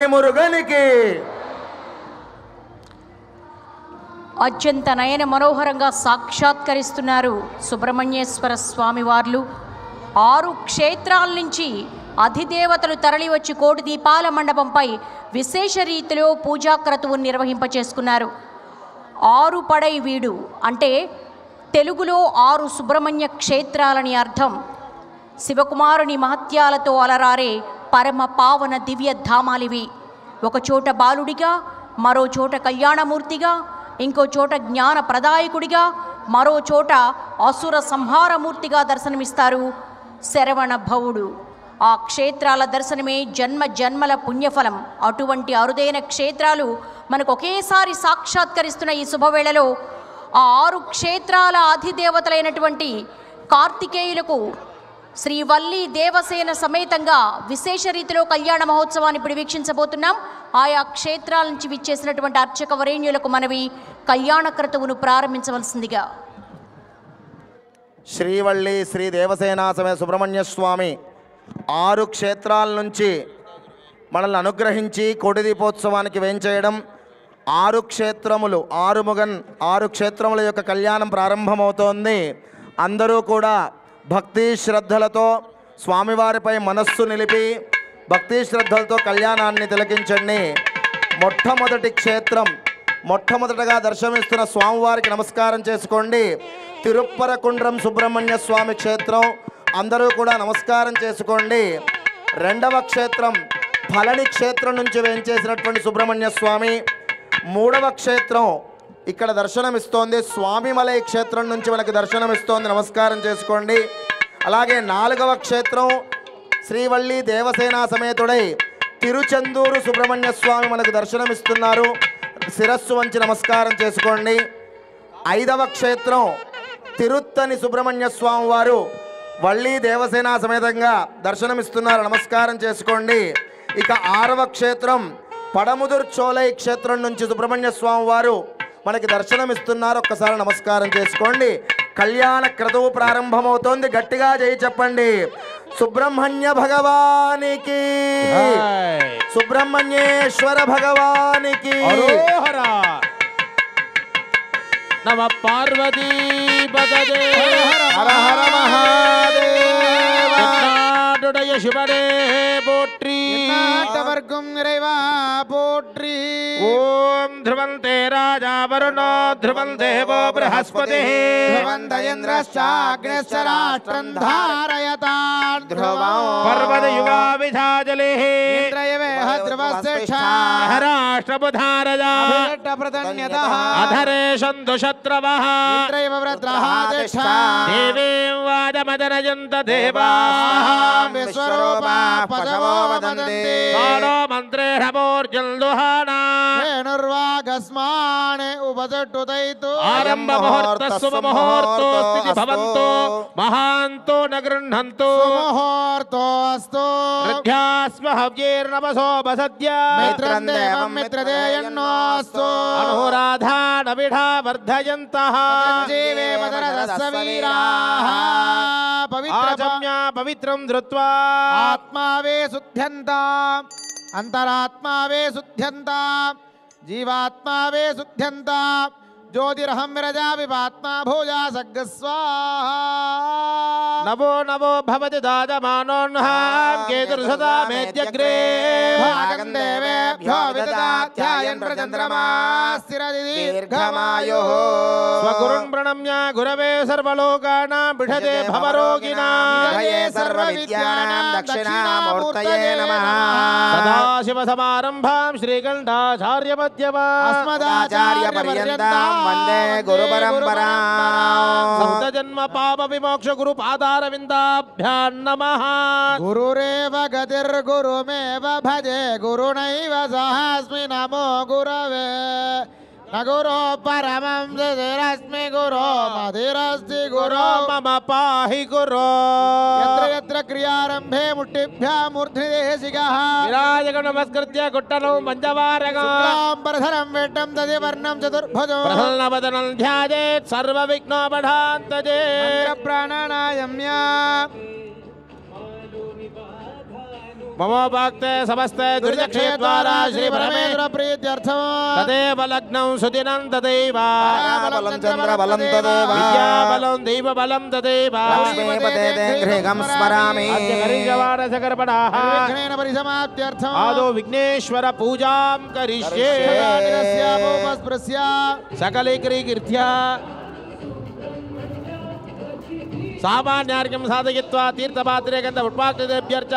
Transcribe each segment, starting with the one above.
మురుగనికి అత్యంత నయన మనోహరంగా సాక్షాత్కరిస్తున్నారు సుబ్రహ్మణ్యేశ్వర స్వామి వార్లు. 6 క్షేత్రాల నుంచి అధిదేవతలు తరలివచ్చి కోటి దీపాల మండపంపై విశేష రీతిలో పూజాక్రతువును నిర్వహింపచేసుకున్నారు. 6 పడై వీడు అంటే తెలుగులో 6 సుబ్రహ్మణ్య క్షేత్రాలని అర్థం. శివకుమారుని మహత్యాలతో అలరారే పరమ పావన దివ్య ధామాలివి. ఒకచోట బాలుడిగా, మరో చోట కళ్యాణమూర్తిగా, ఇంకో చోట జ్ఞాన ప్రదాయకుడిగా, మరో చోట అసుర సంహారమూర్తిగా దర్శనమిస్తారు శరవణ భవుడు. ఆ క్షేత్రాల దర్శనమే జన్మ జన్మల పుణ్యఫలం. అటువంటి అరుదైన క్షేత్రాలు మనకు ఒకేసారి సాక్షాత్కరిస్తున్న ఈ శుభవేళలో ఆ 6 క్షేత్రాల అధిదేవతలైనటువంటి కార్తికేయులకు శ్రీవల్లి దేవసేన సమేతంగా విశేష రీతిలో కళ్యాణ మహోత్సవాన్ని ఇప్పుడు వీక్షించబోతున్నాం. ఆయా క్షేత్రాల నుంచి విచ్చేసినటువంటి అర్చక వరేణ్యులకు మనవి కళ్యాణ క్రతువును ప్రారంభించవలసిందిగా. శ్రీవల్లి శ్రీ దేవసేన సమేత సుబ్రహ్మణ్య స్వామి 6 క్షేత్రాల నుంచి మనల్ని అనుగ్రహించి కోటి దీపోత్సవానికి వేంచేయడం. 6 క్షేత్రములు 6 క్షేత్రముల యొక్క కళ్యాణం ప్రారంభమవుతోంది. అందరూ కూడా భక్తి శ్రద్ధలతో స్వామివారిపై మనస్సు నిలిపి భక్తి శ్రద్ధలతో కళ్యాణాన్ని తిలకించండి. మొట్టమొదటి క్షేత్రం, మొట్టమొదటగా దర్శనమిస్తున్న స్వామివారికి నమస్కారం చేసుకోండి. తిరుప్పరకుండ్రం సుబ్రహ్మణ్య స్వామి క్షేత్రం, అందరూ కూడా నమస్కారం చేసుకోండి. రెండవ క్షేత్రం ఫలని క్షేత్రం నుంచి వేంచేసినటువంటి సుబ్రహ్మణ్య స్వామి. మూడవ క్షేత్రం ఇక్కడ దర్శనమిస్తోంది స్వామిమలై క్షేత్రం నుంచి మనకి దర్శనమిస్తోంది, నమస్కారం చేసుకోండి. అలాగే 4వ క్షేత్రం శ్రీవల్లి దేవసేన సమేతుడై తిరుచెందూరు సుబ్రహ్మణ్య స్వామి మనకు దర్శనమిస్తున్నారు, శిరస్సు వంచి నమస్కారం చేసుకోండి. 5వ క్షేత్రం తిరుత్తని సుబ్రహ్మణ్య స్వామి వారు వల్లి దేవసేన సమేతంగా దర్శనమిస్తున్నారు, నమస్కారం చేసుకోండి. ఇక 6వ క్షేత్రం పడముదుర్ చోలై క్షేత్రం నుంచి సుబ్రహ్మణ్య స్వామి వారు మనకి దర్శనమిస్తున్నారు, ఒక్కసారి నమస్కారం చేసుకోండి. కళ్యాణ క్రతువు ప్రారంభమవుతోంది. గట్టిగా జై చెప్పండి. సుబ్రహ్మణ్య భగవానికి, సుబ్రహ్మణ్యేశ్వర భగవానికి నమ పార్వతీ పదదే హర హర మహాదేవ శివనే పోట్రీ వర్గం ఇறைவா పోట్రీ. ఓం ధ్రువంతే రాజా వరుణో ధ్రువం దేవో బృహస్పతి ధ్రువందయేంద్రశ్చాగ్నిశ్చ రాష్ట్రం ధారయతాన్ ధ్రువం పర్వత యుగా విధాజలే ఇంద్రయవేహ ధ్రువశ్రేష్ఠా రాష్ట్రపుధారజా ప్రతన్యతః అధరే సందు శత్రవః ఇంద్రయవ వ్రత్రః దేష్ఠా దేవీం వాదమదనయంత దేవాః విశ్వరూపా పశవో వదంతి కాళో మంత్రేణమోర్జల్దుహానా వేణుర్వాగస్మానే ఉపజట్టుదైతు ఆరంభ ముహూర్త శుభ ముహూర్తో స్థితి భవంతో మహాంతో న గృహంతో ముహూర్తోస్తు రథ్యాస్మ హవ్యేర్నమసో బసద్య మిత్రం దేవం మిత్రదేయన్నోస్తు అనురాధాన విఢా వర్ధయంతః జీవే మదరసవీరాః ఆచమ్య పవిత్రం ధృత్వా ఆత్మావే శుద్ధ్యంత అంతరాత్మావే శుద్ధ్యంత జీవాత్మావే శుద్ధ్యంత జ్యోతిరహం విరజామి పాత్మా భూజా సగ్గస్వాహా. నవో నవో భవతి దాజమానోన్హాం కేతుర్సదా మేద్యగ్రే భాగం దేవేభ్యో విదదాధ్యాయన్ ప్రచంద్రమాస్తిరది దీర్ఘమాయుః. స్వగురున్ ప్రణమ్య గురవే సర్వలోకానాం బిఢతే భవరోగిణాం నిధయే సర్వవిద్యానాం దక్షిణామూర్తయే నమః. సదాశివ సమారంభాం శ్రీకంఠాచార్య మధ్యమాం అస్మదాచార్య పర్యంతం వందే గురు పరంపరాం. సప్త జన్మ పాప విమోక్ష గురు పాదారవిందాభ్యాం నమః. గురురేవ గతిర్గురుమేవ భజే గురునైవ సహాస్మి నమో గురవే. న గురో పరమం సరస్మి గురో మధిరస్తి గురో మమ పాహి గురో యత్ర యత్ర క్రియారంభే ముట్టిభ్యామూర్ధ్నిదేశికః విరాజక నమస్కృత్య గుట్టను మంజవారగా శుక్లాంబరధరం వేట్టం దది వర్ణం చతుర్భుజం ప్రసన్నవదనం ధ్యాయేత్ సర్వ విఘ్నోపఠాంతజే ప్రాణానాయమ్య మమోపాక్తే సమస్తే దురితక్షయద్వారా శ్రీ పరమేశ్వర ప్రీత్యర్థం తదేవ లగ్నం సుదినం తదేవ బలం చంద్రబలం తదేవ విద్యాబలం దైవబలం తదేవ లక్ష్మీపతే గృహం స్మరామి అద్యగరిజవారసగర్పణాః నిర్విఘ్నేన పరిసమాప్త్యర్థం ఆదో విఘ్నేశ్వర పూజాం కరిష్యే నిరస్యామోపస్పృశ్య సకలీకరీకీర్త్య సామాన్యార్ఘ్యం సాధయిత్వా తీర్థపాత్రే గంధ పుష్పాక్షిదేభ్యర్చ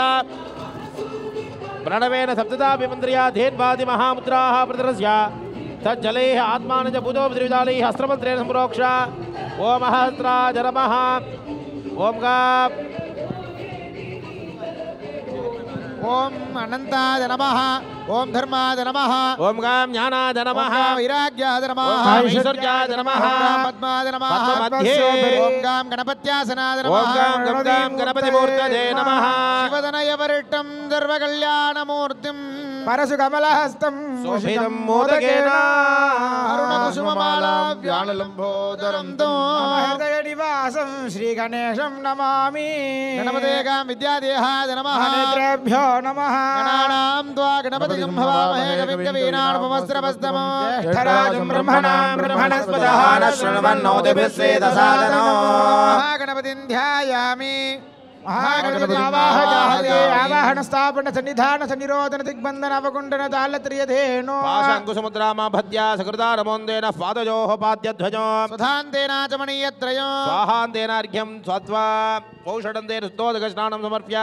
ప్రణవేన సప్తదా విమంత్ర్యా ధేన్వాది మహాముద్రాः ప్రదర్శ్య తజ్జలైః ఆత్మానం చ పూజో త్రివిధాలైః అస్త్రమంత్రేణ సంప్రోక్ష ఓం అహస్రాజ నమః ఓం గా ఓం అనంతాయ నమః ఓం ధర్మాయ నమః ఓం గాం జ్ఞానాయ నమః ఓం వైరాగ్యాయ నమః ఓం గాం ఐశ్వర్యాయ నమః ఓం గాం పద్మాయ నమః పద్మమధ్యే ఓం గాం గణపత్యాసనాయ నమః ఓం గాం గం గాం గణపతిమూర్తయే నమః శివదనయవరిట్టం సర్వకళ్యాణమూర్తిం పరశు కమలహస్తం శోభితం మోదకేన అరుణకుసుమమాలా వ్యాళలంబోదరం హృదయ నివాసం శ్రీ గణేశం నమామి గణపతేగాం విద్యాదేహాయ నమః నేత్రేభ్యో నమః గణానాం త్వా గణపతి సంభవామహే కవిం కవీనామవస్త్రవస్తమం జ్యేష్ఠరాజం బ్రహ్మణాం బ్రహ్మణస్పదః శృణ్వన్నోతిభిస్సేదసాదనో మహాగణపతిం ధ్యాయామి మహాగణపతి ఆవాహయామి ఆవాహన స్థాపన సన్నిధాన సన్నిరోధన దిగ్బంధన అవగుండన తాళత్రియధేనో పాశాంకుసముద్రామా భద్యా సకృతారమోందేన పాదయోః పాద్యధ్వజో సుధాంతేనాచమనీయత్రయం స్వాహాంతేనార్ఘ్యం స్వత్వా పౌషడంతేన స్తోదక స్నానం సమర్ప్య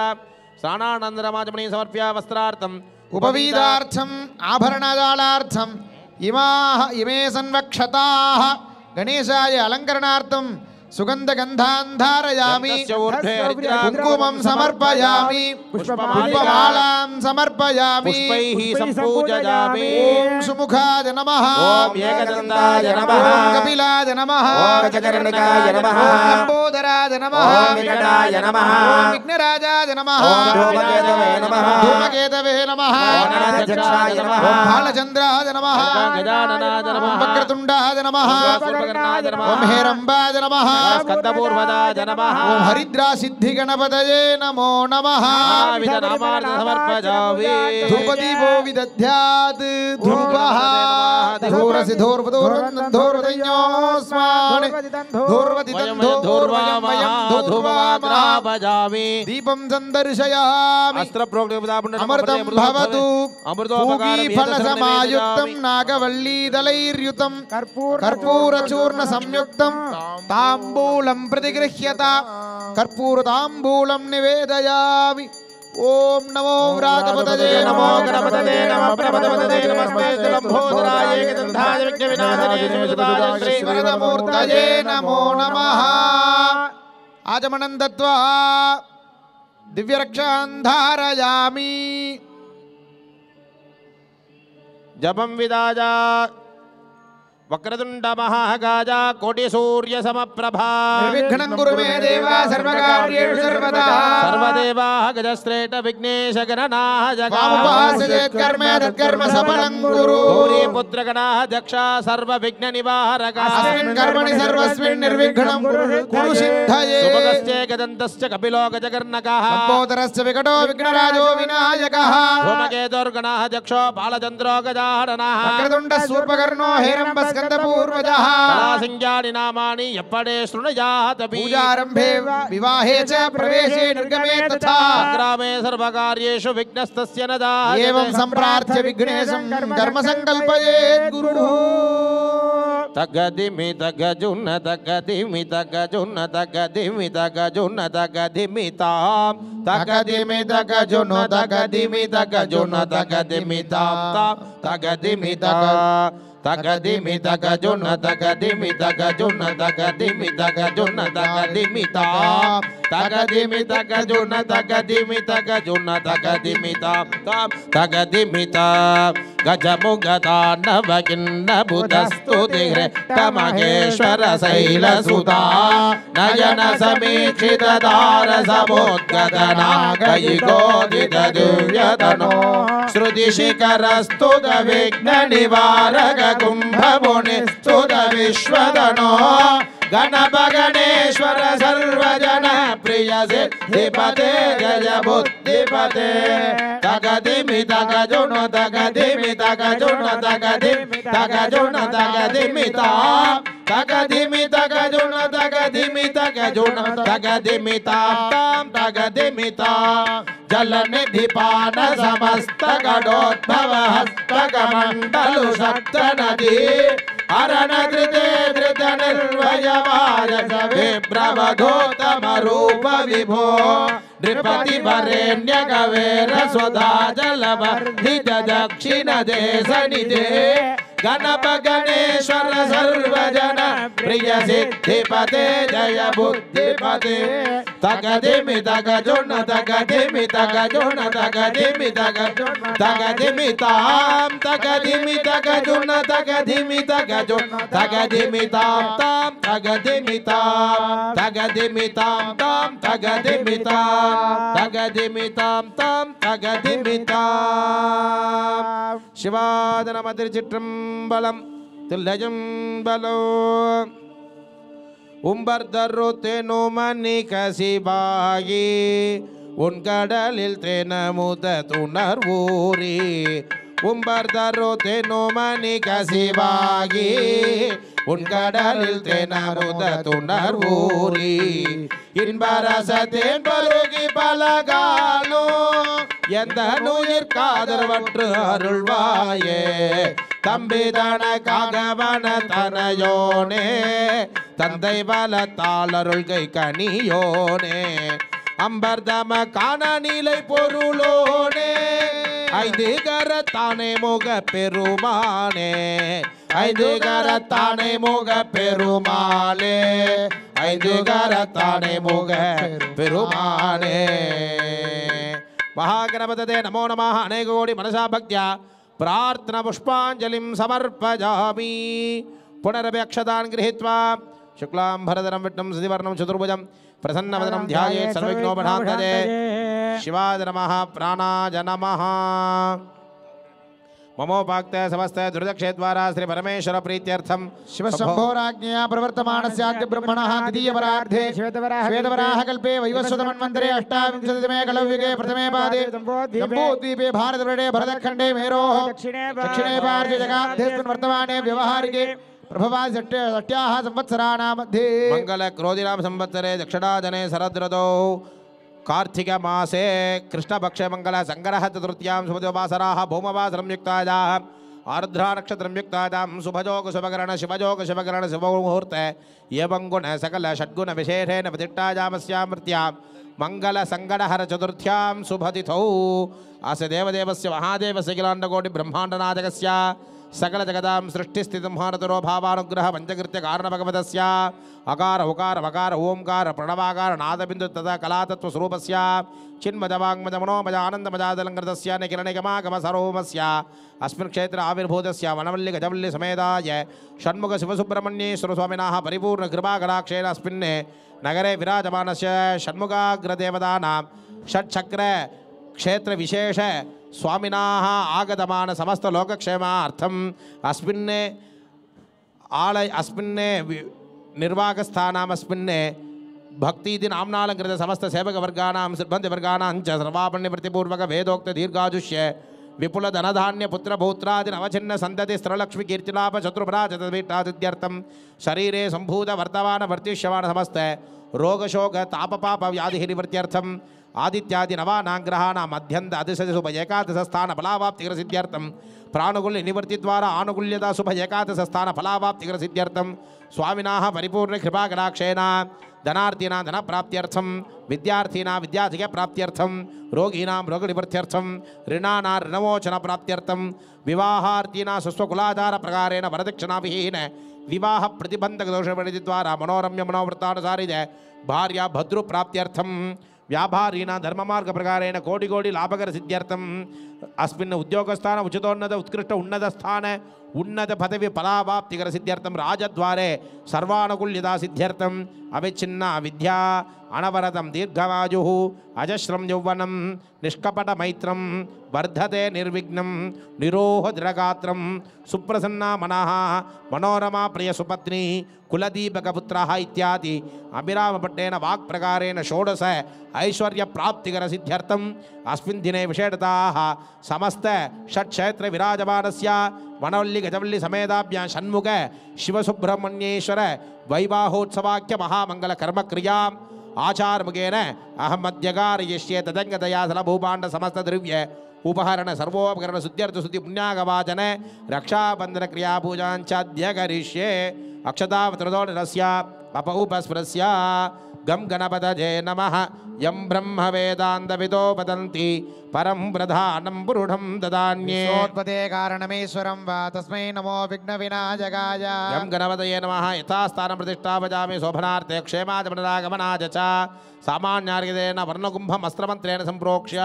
స్నానానందరమాచమణీ సమర్ప్య వస్త్రార్థం ఉపవీదార్థం ఆభరణదాళార్థం ఇమే సన్వక్షతాః గణేశాయ అలంకరణార్థం సుగంధగంధాన్ ధారయామి కుంకుమం సమర్పయామి పుష్పమాలాం సమర్పయామి పుష్పైః సంపూజయామి ఓం సుముఖాయ నమః ఓం ఏకదంతాయ నమః ఓం కపిలాయ నమః ఓం గజకర్ణికాయ నమః ఓం లంబోదరాయ నమః ఓం వికటాయ నమః ఓం విఘ్నరాజాయ నమః ఓం ధూమకేతవే నమః ధూమకేతవే నమః ఓం గణాధ్యక్షాయ నమః ఓం బాలచంద్రాయ నమః గజాననాయ ఓం నమః వక్రతుండాయ నమః సర్వగణాయ నమః ఓం హేరంబాయ నమః స్కందపూర్వదాయ నమః ఓం హరిద్రా సిద్ధి గణపతయే నమో నమః నానావిధ నామార్థ సమర్పయామి ధూపదీపో విదధ్యాత్ ధూపః ధూరసి ధూర్వదోర్వదయోస్మాన్ ధూర్వదితం ధూర్వామహాధూర్వాగ్రాపజామి దీపం సందర్శయామి అమృతం భవతు పూగీఫలసమాయుక్తం నాగవల్లీదలైర్యుతం కర్పూరచూర్ణ సంయుక్తం తాంబూలం ప్రతిగృహ్యత కర్పూరతాంబూలం నివేదయామి ఓం నమో వ్రాతపతయే నమో గణపతయే నమః ప్రపదపతయే నమస్తే లంబోదరాయ ఏకదంతాయ విఘ్నవినాశనే శివసుతాయ శ్రీ వరదమూర్తయే నమో నమః ఆచమనం దత్వా దివ్యరక్షాన్ ధారయామి జపం విదాజ వక్రతుండ మహాగాజ కోటి సూర్య సమప్రభా నిర్విఘ్నం కురు మే దేవా సర్వకార్యేషు సర్వదా సర్వదేవా గజశ్రేష్ఠ విఘ్నేశ గణనాః వాముపాసయేత్ కర్మే తత్కర్మ సఫలం కురు గౌరీ పుత్ర గణాః దక్ష సర్వ విఘ్న నివారక అస్మిన్ కర్మణి సర్వస్మిన్ నిర్విఘ్నం కురు సిద్ధయే సుభగశ్చే గదంతశ్చ కపిలో గజకర్ణకః లంబోదరశ్చ వికటో విఘ్నరాజో వినాయకః ధూమకేతుర్గణాః దక్షో బాలచంద్రో గజాననః వక్రతుండ శూర్పకర్ణో హేరంబ స్కందపూర్వజః కళాసింగాని నామాని ఎప్పడే శృణుయాత పూజారంభే వివాహే చ ప్రవేశే నిర్గమే తథా గ్రామే సర్వకార్యేషు విఘ్నస్తస్య న ఏవం సంప్రార్థ్య విఘ్నేశం కర్మ సంకల్పయేత్ గురుః తగదిమి తగజున్న తగదిమి తగజున్న తగదిమి తగజున్న తగదిమి తాం తగదిమి తగజున్న తగదిమి తగజున్న తగదిమి తాం తగదిమి తా తగదిమి తగజున్న తగదిమి తగజున్న తగదిమి తగజున్న తగదిమి తాం తగదిమి తగజున్న తగదిమి తగజున్న తగదిమి తాం తగదిమి తా గజముగదాన్నవకిన్న బుధస్తుతి మహేశ్వర శైలసుతా నయన సమీక్షిత దార సమోద్గదనాగయిగోదిత దివ్యతనో శృతి శిఖరస్తుత విఘ్న నివారక కుంభముని స్తుత విశ్వదనో गणपगणेश्वर सर्वजन प्रिय सिद्धिपते जय बुद्धिपते तगदिमि तगजुण तगदिमि तगजुण तगदिमि तगजुण तगदिमिता तगदिमि तगजुण तगदिमि तगजुण तगदिमितां तगदिमिता जलनिधिपान समस्त गणोद्भव हस्तकमण्डलु सप्तनदी अरण धृते धृत निर्भयवाय विभ्रवधोत्तम रूप विभो नृपति वरेण्य कवेर स्वधा जलवर्धित दक्षिण देश निधे गणप गणेश्वर सर्वजन प्रिय सिद्धिपते जय बुद्धिपते तगदिमि तगजुण तगदिमि तगजुण तगदिमि तगजुण तगदिमितां तगदिमि तगजुण तगदिमि तगजुण तगदिमितां तां तगदिमितां तगदिमितां तां तगदिमितां तगदिमितां तां तगदिमितां शिवादनमतिर्चित्रम्बलं तिल्लजम्बलो உம்பர்தரு தெனுமணி கசிவாகி உன் கடலில் தெனமுத துணர்வூரி உம்பர்தரு தெனுமணி கசிவாகி உன் கடலில் தெனமுத துணர்வூரி இன்பரச தேன் பருகி பலகாலோ எந்த நுயிர் காதர்வற்று அருள்வாயே தம்பிதன காகவன தனையோனே தந்தை பலத்தாளருள்கை கனியோனே அம்பர்தம காண நிலை பொருளோனே ஐந்து கரத்தானே முக பெருமானே ஐந்து கரத்தானே முக பெருமாளே ஐந்து கரத்தானே முக பெருமானே महागणपतये नमो नमः अनेकोटि मनसा भक्त्या प्रार्थना पुष्पाञ्जलिं समर्पयामि पुनरपि अक्षतान् गृहीत्वा शुक्लां भरधरं विष्णुं सुधिवर्णं चतुर्भुजं प्रसन्नवदनं ध्यायेत् सर्वविघ्नोपशान्तये शिवाय नमः प्राणाय नमः ममोपाक्त समस्त दुर्दक्षेद्वारा श्री परमेश्वर प्रीत्यर्थम शिव शंभोराज्ञया प्रवर्तमानस्याद्य ब्रह्मणः द्वितीयवरार्धे श्वेतवराह कल्पे वैवस्वत मन्वन्तरे अष्टाविंशतितमे कलयुगे प्रथमे पादे जम्बूद्वीपे भारतवर्षे भरतखण्डे मेरोः दक्षिणे पार्श्वे जगाद्धेऽस्मिन् वर्तमाने व्यवहारिके प्रभवादि षष्ट्याः संवत्सराणां मध्ये मंगल क्रोधिनां संवत्सरे दक्षिणाजने शरदृतौ कार्तिक मासे कृष्णपक्षे मंगल संग्रह चतुर्थ्यां शुभजोपासराः भौमवासरं युक्तायाः आर्द्रा नक्षत्रं युक्तायां शुभजोग शुभकरण शिवजोग शुभकरण शुभमुहूर्ते एवं गुण सकल षड्गुण विशेषेण प्रतिष्ठायामस्यां मृत्यां मंगल संगणहर चतुर्थ्यां शुभतिथौ अस्य देवदेवस्य महादेवस्य किलाण्डकोटि ब्रह्माण्डनाथकस्य सकल जगदां सृष्टिस्थितिं महारतरो भावानुग्रह पंचकृत्य कारण भगवतस्य अकार उकार वकार ओंकार प्रणवाकार नादबिंदु तथा कलातत्व स्वरूपस्य चिन्मजवाङ्मज मनोमज आनन्दमजादलङ्कृतस्य निखिलनिगमागम सरोमस्य अस्मिन् क्षेत्र आविर्भूतस्य वनवल्लि गजवल्लि समेताय षण्मुख शिवसुब्रह्मण्येश्वर स्वामिनः परिपूर्ण कृपाकटाक्षेण अस्मिन् नगरे विराजमानस्य षण्मुखाग्रदेवतानां षट्चक्र क्षेत्र विशेष स्वामिनाः आगतमान समस्त लोकक्षेमार्थम् अस्मिन् आलय अस्मिन् निर्वाहकस्थानाम् अस्मिन् भक्ति नाम्नालंकृत समस्त सेवकवर्गाणां सिब्बन्दिवर्गाणां च सर्वापण्यवृत्तिपूर्वक वेदोक्त दीर्घायुष्य विपुल धनधान्य पुत्रभौत्रादि नवचिन्न संतति स्त्रलक्ष्मी कीर्तिलाभ चतुर्भराजतवीटादित्यर्थं शरीरे सम्भूत वर्तमान वर्तिष्यमान समस्त रोगशोक तापपाप व्याधि निवृत्त्यर्थम् आदित्यादि नवानाग्रहाणाम् अध्यन्त अधिशति शुभ एकादश स्थान फलावाप्तिकर सिद्ध्यर्थं प्राणुकुल्य निवृत्ति द्वारा आनुकूल्यता शुभ एकादश स्थान फलावाप्तिकर सिद्ध्यर्थं स्वामिनाः परिपूर्ण कृपाकटाक्षेण धनार्थीनां धनप्राप्त्यर्थं विद्यार्थीनां विद्याधिक प्राप्त्यर्थं रोगिणां रोगनिवृत्त्यर्थं ऋणानां ऋणमोचन प्राप्त्यर्थं विवाहार्थीनां स्वस्वकुलाधार प्रकारेण वरदक्षिणाविहीन विवाह प्रतिबंधक दोषपरिधि द्वारा मनोरम्य मनोवृत्तानुसारित भार्या भद्रु प्राप्त्यर्थं व्यापारीना धर्ममार्ग प्रकारेण कोटि कोटि लाभकर सिद्ध्यर्थम अस्मिन् उद्योगस्थान उचितोन्नत उत्कृष्ट उन्नत स्थान ఉన్నత పదవి ఫలావాప్తికర సిద్ధ్యర్థం రాజద్వారే సర్వానుకూల్యతా సిద్ధ్యర్థం అవిచ్ఛిన్న విద్యా అనవరతం దీర్ఘమాయు అజస్రం యౌవనం నిష్కపట మైత్రం వర్ధతే నిర్విఘ్నం నిరోహద్రగాత్రం సుప్రసన్న మనః మనోరమా ప్రియ సుపత్ని కులదీపకపుత్రः ఇత్యాది అభిరామపట్టేన వాక్ప్రకారేణ షోడశ ఐశ్వర్య ప్రాప్తికర సిద్ధ్యర్థం అస్మిన్ దినే విశేషతాః సమస్త షట్క్షేత్ర విరాజమానస్య వనవల్లి గజవల్లి సమేతాభ్యాం షణ్ముఖ శివసుబ్రహ్మణ్యేశ్వర వైవాహోత్సవాఖ్య మహామంగళ కర్మక్రియాం ఆచారముఖేన అహం మధ్యగారయిష్యే తదంగతయా సలభూపాండ సమస్త ద్రవ్య ఉపహరణ సర్వోపకరణ శుద్ధ్యర్థ శుద్ధి పుణ్యాగవాచన రక్షాబంధన క్రియాపూజాంచాద్య కరిష్యే అక్షతావతృదోడరస్య అపౌపస్పృశ్య గం గణపతజే నమః యం బ్రహ్మ వేదాంతవిదో వదంతి పరం ప్రధానం పురుషం దదాన్యేత్పదే కారణమేశ్వరం వా తస్మై నమో విఘ్న వినాశకాయ యం గణపతయే నమః యథాస్థానం ప్రతిష్టాపయామి శోభనార్థే క్షేమాయ పునరాగమనాయ చ సామాన్యార్గదేన వర్ణకుంభం అస్త్రమంత్రేణ సంప్రోక్ష్య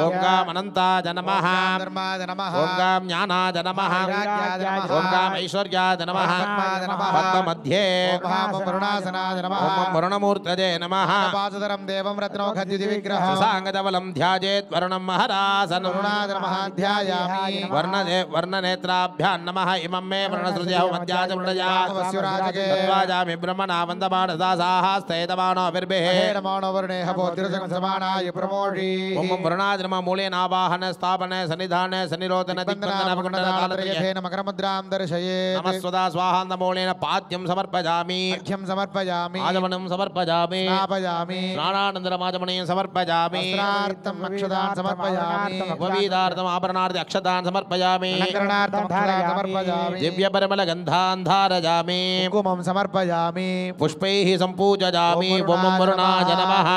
ఓం గాం అనంతాయ నమః ఓం గాం జ్ఞానాయ నమః ఓం గాం ఐశ్వర్యాయ నమః పద్మమధ్యే ఓం వరుణమూర్తయే నమః పాదధరం దేవం రత్నౌఖద్యుతి విగ్రహం సాంగదవలం ధ్యాయేత్ వరుణం మహారాసనం ధ్యాయామి వర్ణనేత్రాభ్యాం నమః ఇమం మే వర్ణశ్రుత్యః మధ్యాజ వృణజామి బ్రహ్మణా వందమానదాసాః స్థేతమానో మూలేనావాహన స్థాపన సన్నిధాన సన్నిరోధన మకరముద్రాం దర్శయే నమస్వదా స్వాహాంతమూలేన పాద్యం సమర్పయామి ఆచమనం సమర్పయామి స్నానానంతరమాచమనీయం సమర్పయామి ఉపవీతార్థం ఆభరణార్థ అక్షతాన్ సమర్పయామి దివ్య పరిమళ గంధాన్ ధారయామి సమర్పయామి పుష్పైః సంపూజయామి ఓం వరుణాయ నమః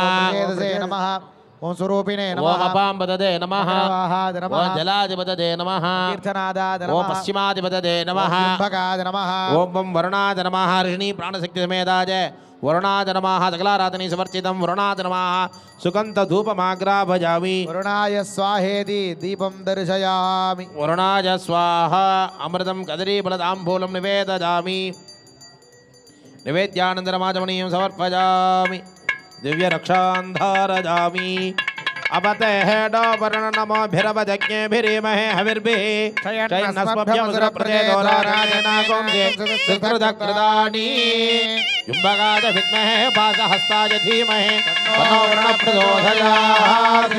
ఓం స్వరూపిణే నమః ఓం అపాంబదదే నమః ఓం జలాధిపతదే నమః ఓం పశ్చిమాధిపతదే నమః ఓం వరుణాయ నమః ఋషిణీ ప్రాణశక్తి సమేతాయ వరుణాయ నమః సకలారాధనీ సమర్చితం వరుణాయ నమః సుగంధ ధూపమాగ్రాభజామి వరుణాయ స్వాహేతి దీపం దర్శయామి వరుణాయ స్వాహ అమృతం కదరీఫలతాంబూలం నివేదయామి నివేద్యానంతరమాచమనీయం సమర్పయామి దివ్య రక్షాంధారయామి अपतेहेडो वरुण नमो भिरवजज्ञेभिरीमहे हविर्भिः शयन्नस्मभ्यमुसुरप्रदेदोराराजनागोंजे सुकृतकृदानि युम्बगाय विद्महे पाशहस्ताय धीमहि तन्नो वरुणप्रचोदयात्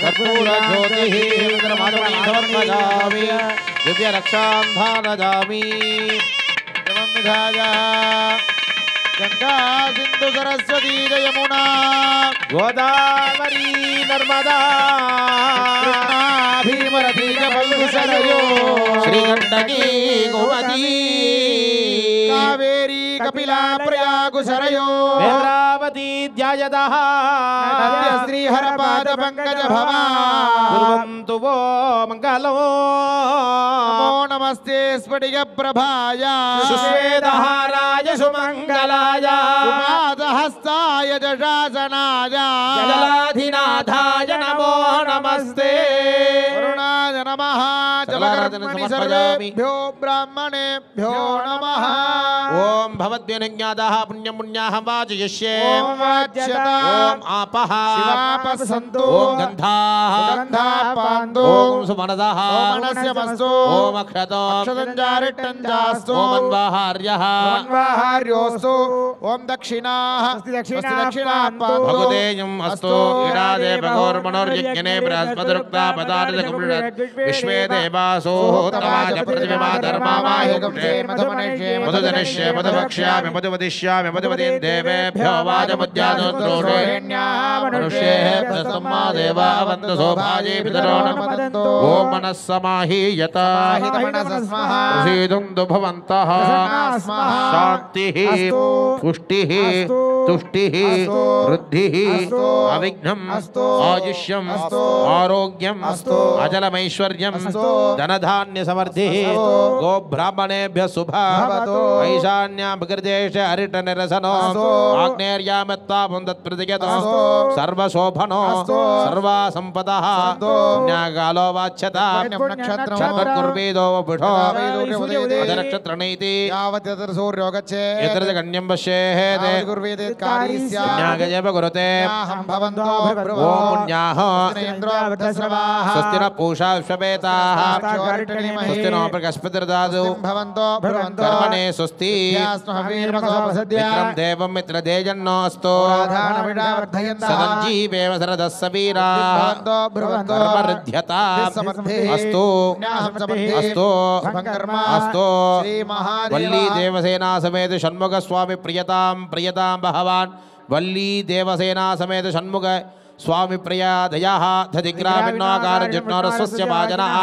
कर्पूरज्योतिः समर्पयामि दिव्य रक्षांधारयामि विधाय गंगा सिंधु सरस्वती यमुना गोदावरी नर्मदा भीमरथी सरयो श्रीगंडकी गोमती कावेरी कपिला प्रयाग सरयो नेत्रावती ध्यायतः श्रीहर पाद पंकज भवा कुर्वन्तु वो मंगलो नमो नमस्ते स्फटिक प्रभाय सुश्वेतहाराय सुमंगलाय उमादहस्ताय जशासनाय जलाधिनाथाय नमो नमस्ते वरुणाय नमः जलकर्मणि सर्वेभ्यो ब्राह्मणेभ्यो नमः ओम भवद्भिर्ज्ञातः पुण्यं पुण्याः वाचयिष्ये ओम वाच्यता ओम आपः शिवापः सन्तु ओम गन्धाः गन्धाः पान्तु ओम सुमनसः ओम मनस्यमस्तु ओम अक्षतो अक्षतञ्जारिट्टञ्जास्तु ओम अन्वाहार्यः अन्वाहार्योस्तु ओम दक्षिणाः दक्षिणाः पान्तु भगवतेयम् अस्तु इडादे भगोर्मनोर्यज्ञने बृहस्पतिरुक्ता पदार्थकुम्भृत् विश्वे देवासो तवाज प्रतिमा धर्मामायुक्ते मधुजनिष्ये मधुभक्ष्यामि मधुवदिष्यामि मधुवदीन् देवेभ्यो वाजमुद्यादोत्रोषे मनुष्येभ्यः सम्मा देवा अवन्तु सौभाजे पितरो नमः ओम मनः समाहीयत प्रसीदन्तु भवन्तः शान्तिः पुष्टिः तुष्टिः वृद्धिः अविघ्नं आयुष्यं आरोग्यं अजलमैश्वर्यं धनधान्यसमृद्धिः गोब्राह्मणेभ्यः शुभः ईशान्यामकृतेश हरितनिरसनो आग्नेर्यामत्तापुन्दत्प्रतिगतो सर्वशोभनो सर्वा सम्पदः न्यागालो वाच्यता क्षत्रकुर्वेदो वपुषो नक्षत्रनीति यत्र गण्यं पश्येत् न्यागजैव कुरुते ॐ पुण्याः स्वस्ति न पूषा विश्ववेताः स्वस्ति नो बृहस्पतिर्दधातु कर्मणे स्वस्ति मित्रं देवं मित्रदेजन्नोऽस्तु सदञ्जीवेव शरदः सवीराः कर्मऋध्यता अस्तु अस्तु अस्तु वल्ली देवसेना समेत षण्मुख स्वामी प्रियतां भगवान् वल्ली देवसेना समेत षण्मुख स्वामी प्रिया दयाः धदिग्रामिन्नाकारजिट्नोरस्वस्य भाजनः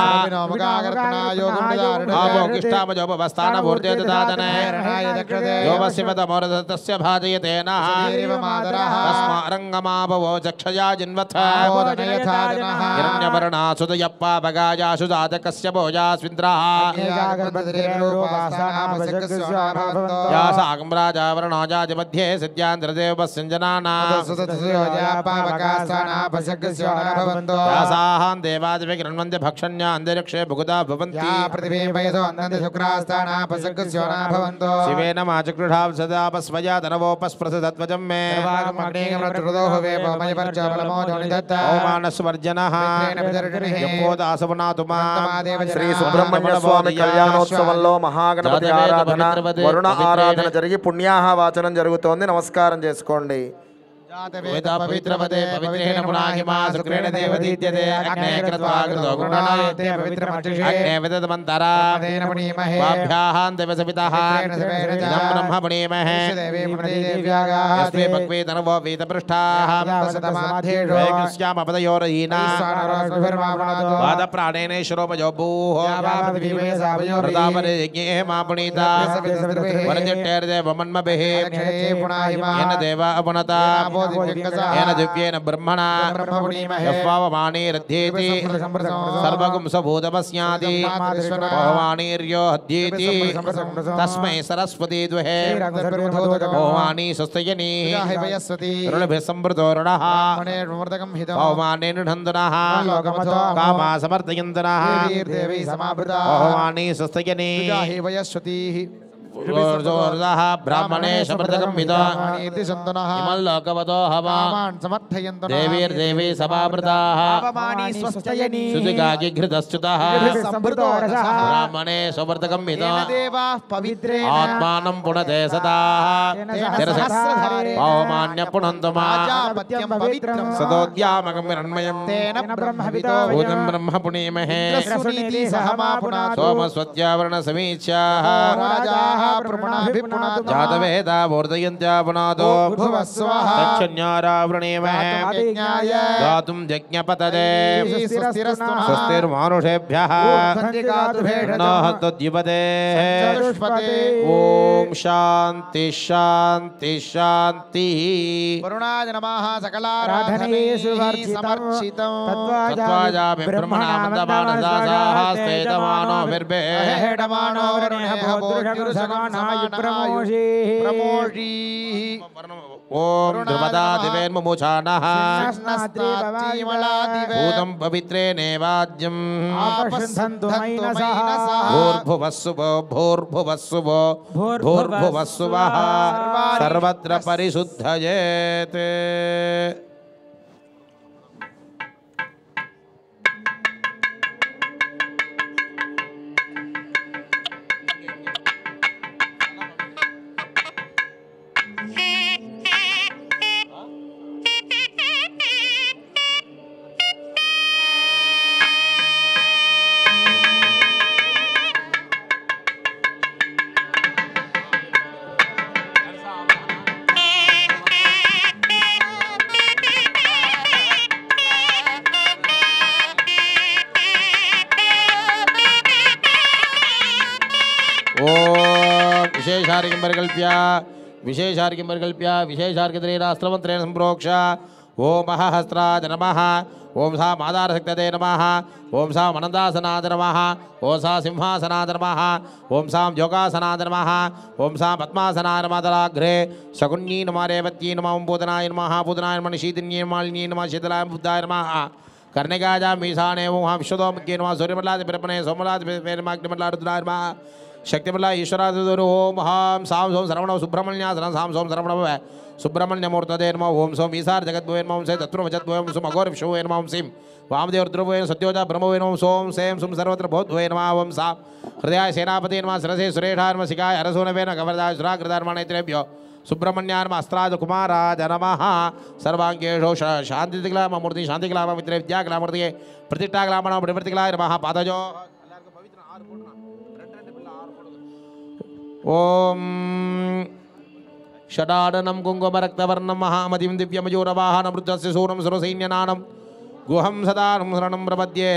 आभोगिष्टामजोपवस्थानभूर्ते ददातने योपस्यमतमोरदतस्य भाजयतेन तस्मारङ्गमाभवो चक्षया जिन्वथ हिरण्यवर्णासुतयप्पापगायासु जातकस्य भोजास्विन्द्रः यासाकं राजावरणोजाजमध्ये सिद्ध्यान्द्रदेवपस्यञ्जनानां यासाहां देवादिभिर्गृह्णन्ति भक्षण्या अन्तरिक्षे भुगुता भवन्ति शिवेन माचकृषां सदा पस्वया तनवोपस्पृशतत्वजं मे ओमानस्वर्जनः यमोदासवनातु मां శ్రీ సుబ్రహ్మణ్య స్వామి కళ్యాణోత్సవంలో మహాగణపతి ఆరాధన వరుణ ఆరాధన జరిగి పుణ్యాహ వాచనం జరుగుతోంది. నమస్కారం చేసుకోండి. पवित्रवते पवित्रेण पुनाहिमा शुक्रेण देवदीत्यते अग्ने कृत्वा कृतो गुणायते पवित्रमक्षिषे अग्ने विदधमन्तरा तेन पुनीमहे वाभ्याहां देवसवितः इदं ब्रह्म पुनीमहे यस्मे भक्वे तनवो वीतपृष्ठाः वैकुस्यामपदयोरहीना वादप्राणेन शिरोपजो भूः प्रतापरे यज्ञे मा पुनीता वरजट्टेर्देवमन्मभिः येन देवा अपुनता येन दिव्येन ब्रह्मणा यस्वावमानीरध्येति सर्वगुं सभूतमस्यादि भवानीर्यो हध्येति तस्मै सरस्वती द्वहे भवानी सुस्तयनीः ऋणभिः संवृतो ऋणः भवानी निढन्तुनः कामा समर्थयन्तुनः भवानी सुस्तयनीः ब्राह्मणे समृतकं विदा इमल्लोकवतो हवान् समर्थयन्तु देवीर्देवी सभावृताः सुतिकागिघृतश्च्युतः ब्राह्मणे समृतकं विदा आत्मानं पुनते सदाः पवमान्य पुनन्तु मा सदोद्यामकं विरण्मयं भूतं ब्रह्म पुनीमहे सोमस्वत्यावरणसमीच्याः जातवेदा वर्धयन्त्या पुनादो दक्षिण्यारावृणेमहे गातुं यज्ञपतये स्वस्तिर्मानुषेभ्यः नः तद्युपतेः ॐ शान्ति शान्ति शान्तिः वरुणाय नमः सकलाराधनेषु समर्चितं तत्त्वाजामि ब्रह्मणा मन्दमानसाः स्तेतमानो विर्भेडमानो ओम ध्रुवदा दिवेन्मुमुचानः भूतं पवित्रे नेवाज्यं भूर्भुवस्सुवो भूर्भुवस्सुवो भूर्भुवस्सुवः सर्वत्र परिशुद्धयेत् विशेषारिकं परिकल्प्य विशेषार्घ्यं परिकल्प्य विशेषार्घ्यत्रेणास्त्रमन्त्रेण सम्प्रोक्ष ओम हस्त्राज नमः ओम सा मादारशक्तये नमः ओम सा अनन्दासनाद नमः ओम सा सिंहासनाद नमः ओम सा योगासनाद नमः ओम सा पद्मासनाद नमः शकुन्नी नमः रेवत्यै नमः ओम पूतनाय नमः पूतनाय नमः शीतन्यै मालिन्यै नमः शीतलाय बुद्धाय नमः कर्णिकाजा मीशाने ओम विश्वदोमुख्ये नमः सूर्यमण्डलादि पिरपणे सोमलादि रुद्राय नमः शक्तिमल्ला ईश्वरादुरु ओम हां सां सोम सरवण सुब्रह्मण्यासनं सां सोम सरवण सुब्रह्मण्यमूर्तये नमः ओम सोम ईसार जगद्भुवे नमः ओम से तत्त्वमजद्भुवे ओम सोम अघोर विष्णुवे नमः ओम सिं वामदेव रुद्रभुवे सत्योजा ब्रह्मवे नमः सोम सेम सुम सर्वत्र भूतभुवे नमः ओम सा हृदयाय सेनापति नमः सरसे सुरेशाय नमः शिखाय अरसोनवे नमः गवर्धाय सुराकृतार्मणेत्रेभ्यो सुब्रह्मण्याय नमः अस्त्राज कुमाराज नमः सर्वांगेषु शान्तिकलामूर्ति शान्तिकलाममित्रे विद्याकलामूर्ति प्रतिष्ठाकलामणं प्रवृत्तिकलाय नमः पादजो ओम षडाननं कुङ्कुमरक्तवर्णं महामतिं दिव्यमयूरवाहनं रुद्रस्य सूरं सुरसैन्यनानं गुहं सदानं शरणं प्रपद्ये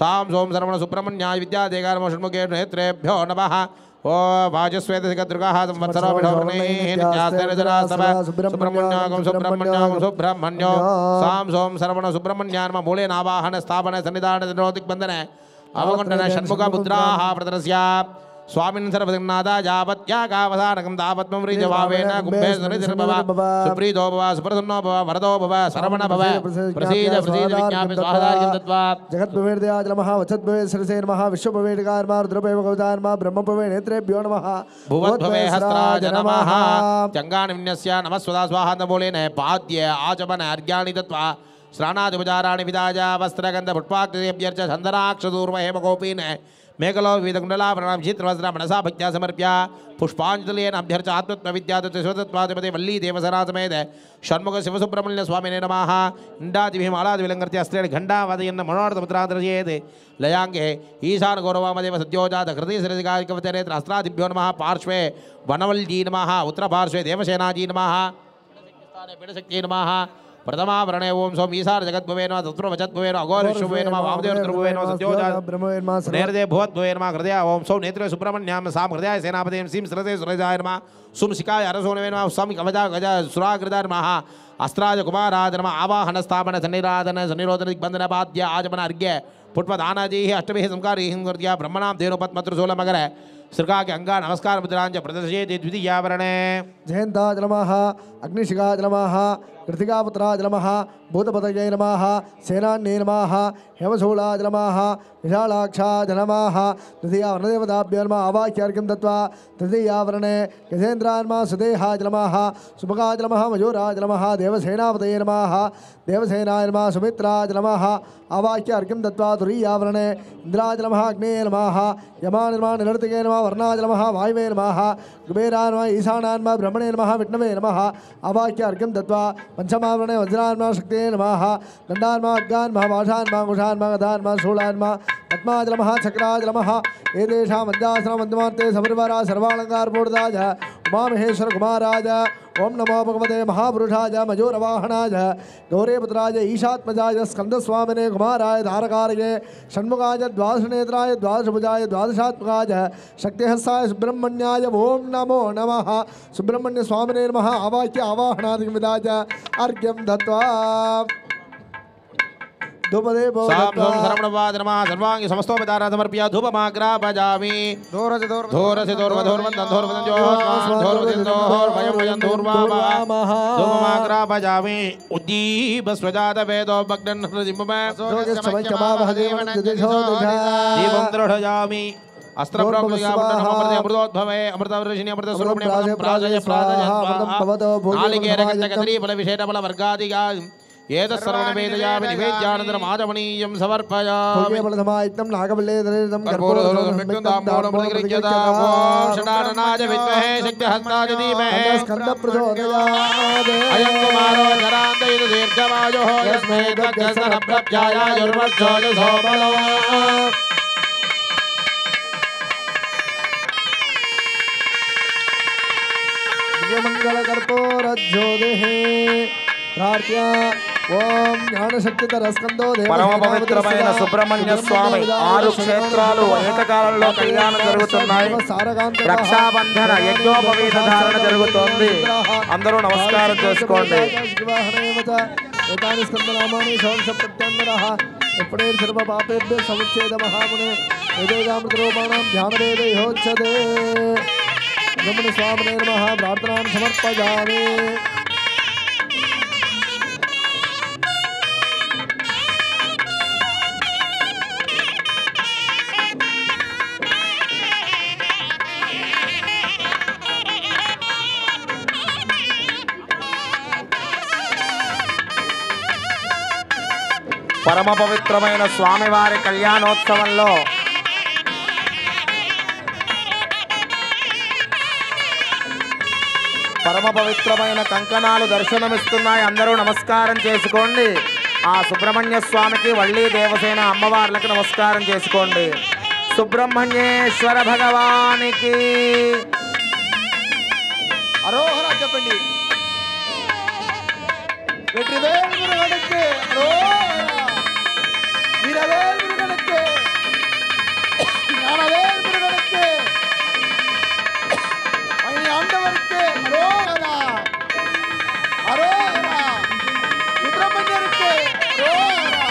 सां सोम सरवण सुब्रह्मण्याय विद्यादेगारं षण्मुखे नेत्रेभ्यो नमः ओ वाजस्वेतसिकदुर्गाः संवत्सरो सुब्रह्मण्यो सां सोम सरवण सुब्रह्मण्याय नमः मूले नावाहन स्थापन सन्निधान दिग्बन्धन अवगुण्डन षण्मुख मुद्राः प्रदर्श्य स्वामिन् सर्वजगन्नाथा यावत्यागावसानकं तावत्मं ऋजभावेन कुम्भे सनिधिर्भव सुप्रीतो भव सुप्रसन्नो भव वरदो भव शरवण भव प्रसीद विज्ञाप्य स्वाहादार्घ्यं दत्त्वा जगद्भवेर्दयाज नमः वचद्भवे सरसे नमः विश्वभवेर्गाय नमः रुद्रभवे भगवताय नमः ब्रह्मभवे नेत्रेभ्यो नमः भुवद्भवे हस्त्राज नमः चङ्गानिन्यस्य नमः स्वदा स्वाहान्दमूलेन पाद्य आचमन अर्घ्याणि दत्त्वा स्नानादुपचाराणि विदाय वस्त्रगन्ध पुष्पाक्तिभ्यर्च छन्दनाक्षदूर्वहेमगोपीन मेघलो विविधकुण्डलाभरणां चित्रवस्त्र मनसा भक्त्या समर्प्य पुष्पाञ्जलेन अभ्यर्च आत्मत्वविद्यातत्वशोतत्वादिपति वल्ली देवसरासमेत षण्मुख शिवसुब्रह्मण्य स्वामिने नमः इण्डादिभिः मालादिविलङ्कृत्य अस्त्रेण घण्टावादयन् मनोर्थमुद्रादर्शयेत् लयाङ्गे ईशान गौरवामदेव सद्योजात हृदयसरसिकारिकवचनेत्र अस्त्रादिभ्यो नमः पार्श्वे वनवल्जी नमः उत्तरपार्श्वे देवसेनाजी नमः पीठशक्त्यै नमः प्रथमावरणे ओम सोम ईशार जगद्भुवे नमः तत्त्ववचद्भुवे नमः अघोर विष्णुभुवे नमः वामदेव रुद्रभुवे नमः सत्योजात नेरदे भुवद्भुवे नमः हृदय ओम सोम नेत्रे सुब्रह्मण्यां साम हृदयाय सेनापतिं सीं सरसे सुरेशाय नमः सुम शिखाय अरसोनवे नमः सम कवचा गजा सुराकृताय नमः अस्त्राज कुमाराज नमः आवाहन स्थापन सन्निराधन सन्निरोधन दिग्बन्धन पाद्य आचमन अर्घ्य पुष्पदानादिः अष्टभिः संस्कारैः कृत्या ब्रह्मणां धेनुपद्मत्रशूलमकर श्रृगा के अंगा नमस्कार मुद्रांच प्रदर्शयति द्वितीयावरणे जयन्ताज नमः अग्निशिखाज नमः कृतिकापुत्राज नमः भूतपतये नमः सेनान्ये नमः हेमशूलाज नमः विशालाक्षाज नमः तृतीयावरणदेवताभ्यो नमः आवाह्यार्घ्यं दत्त्वा तृतीयावरणे गजेन्द्राय नमः सुदेहाज नमः सुभगाज नमः मयूराज नमः देवसेनापतये नमः देवसेनाय नमः सुमित्राज नमः आवाह्यार्घ्यं दत्त्वा तुरीयावरणे इन्द्राज नमः अग्नेय नमः यमाय नमः निरर्तिके नमः वर्णाज नमः वायवे नमः कुबेराय नमः ईशानाय नमः ब्रह्मणे नमः विष्णवे नमः आवाह्यार्घ्यं दत्त्वा पंचमावरणे वज्राय नमः शक्तये नमः दण्डाय नमः अग्गाय नमः वाषाय नमः कुशाय नमः गदाय नमः शूलाय नमः पद्माज नमः चक्राज नमः एतेषां मध्यासनमध्यमार्थे समर्वरा सर्वालङ्कारपूर्णाय उमामहेश्वर कुमाराज ओम नमो भगवते महापुरुषाय मयूरवाहनाय गौरीपुत्राय ईशात्मजाय स्कंदस्वामिने कुमाराय धारकार्ये षण्मुखाय द्वादशनेत्राय द्वादशभुजाय द्वादशात्मकाय शक्तिहस्ताय सुब्रह्मण्याय ओम नमो नमः सुब्रह्मण्य स्वामिने नमः आवाह्य आवाहनादिकं विदाय अर्घ्यं दत्त्वा सरवणवाद नमः सर्वांगी समस्तोपचाराः समर्प्य धूपमाग्रापयामि धूपमाग्रापयामि उद्दीप स्वजात वेदो भग्नन् दीपं दृढयामि अस्त्रप्रोक्तयामृतोद्भवे अमृतवर्षिणि अमृतस्वरूपिणि प्राजय नालिकेरकचकदलीफलविशेषफलवर्गादिगा एतत्सर्वमेतयामि निवेद्यानन्तरम् आचमनीयं समर्पयामि फलसमायुक्तं नागबलेदरेदं षडाननाय विद्महे शक्तिहस्ताय धीमहि स्कन्दप्रचोदयात् अयं कुमारो जरान्तयतु दीर्घमायुः यस्मै तद्गसनप्रभ्यायायुर्मच्छोदशो बलो दिव्यमङ्गलकर्पूरज्योतिः प्रार्थ्या ఓం జ్ఞానశక్తిధరస్కందో పరమ పవిత్రమైన సుబ్రహ్మణ్య స్వామి 6 క్షేత్రాలు ఏకకాలంలో కళ్యాణం జరుగుతున్నాయి. రక్షాబంధన యజ్ఞోపవీత ధారణ జరుగుతోంది. అందరూ నమస్కారం చేసుకోండి. ఏతాని స్కందనామాని శవంశ ప్రత్యంగరః ఎప్పుడే సర్వ పాపేభ్య సముచ్ఛేద మహామునే వేదేదామృత రూపాణం ధ్యానదేవయోచ్యతే. బ్రహ్మణి స్వామినే నమః. ప్రార్థనాం సమర్పయామి. పరమ పవిత్రమైన స్వామివారి కళ్యాణోత్సవంలో పరమ పవిత్రమైన కంకణాలు దర్శనమిస్తున్నాయి. అందరూ నమస్కారం చేసుకోండి. ఆ సుబ్రహ్మణ్య స్వామికి వల్లి దేవసేన అమ్మవార్లకు నమస్కారం చేసుకోండి. సుబ్రహ్మణ్యేశ్వర భగవానికి అరోహరా చెప్పండి. வெற்றிவேல் முருகனுக்கு அரோகரா. வீரவேல் முருகனுக்கு, ஞானவேல் முருகனுக்கு, மணி ஆண்டவருக்கு அரோகரா. அரோகரா. சுப்பிரமணியருக்கு அரோகரா.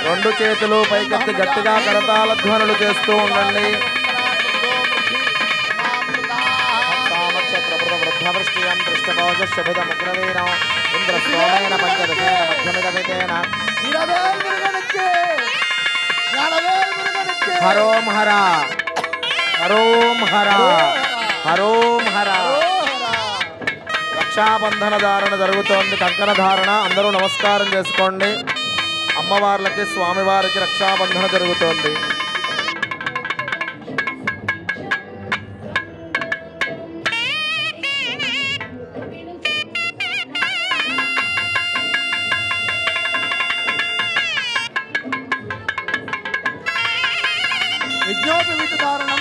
రెండు చేతులు పైకెత్తి గట్టిగా కరతాళ ధ్వనులు చేస్తూ ఉండండి. హరోం హర హరోం హర హరోం హర. రక్షాబంధన ధారణ జరుగుతోంది. కంకణ ధారణ. అందరూ నమస్కారం చేసుకోండి. అమ్మవార్లకి స్వామివారికి రక్షాబంధన జరుగుతోంది. యజ్ఞోపవీత ధారణం.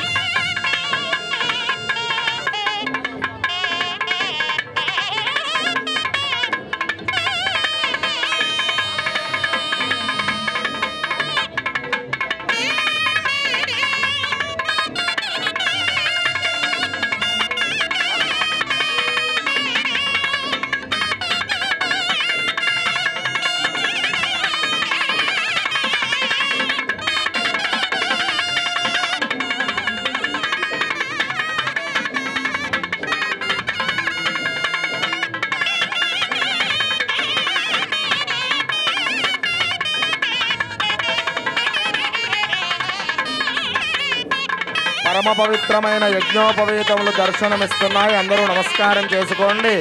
పరమ పవిత్రమైన యజ్ఞోపవీతములు దర్శనమిస్తున్నాయి. అందరూ నమస్కారం చేసుకోండి.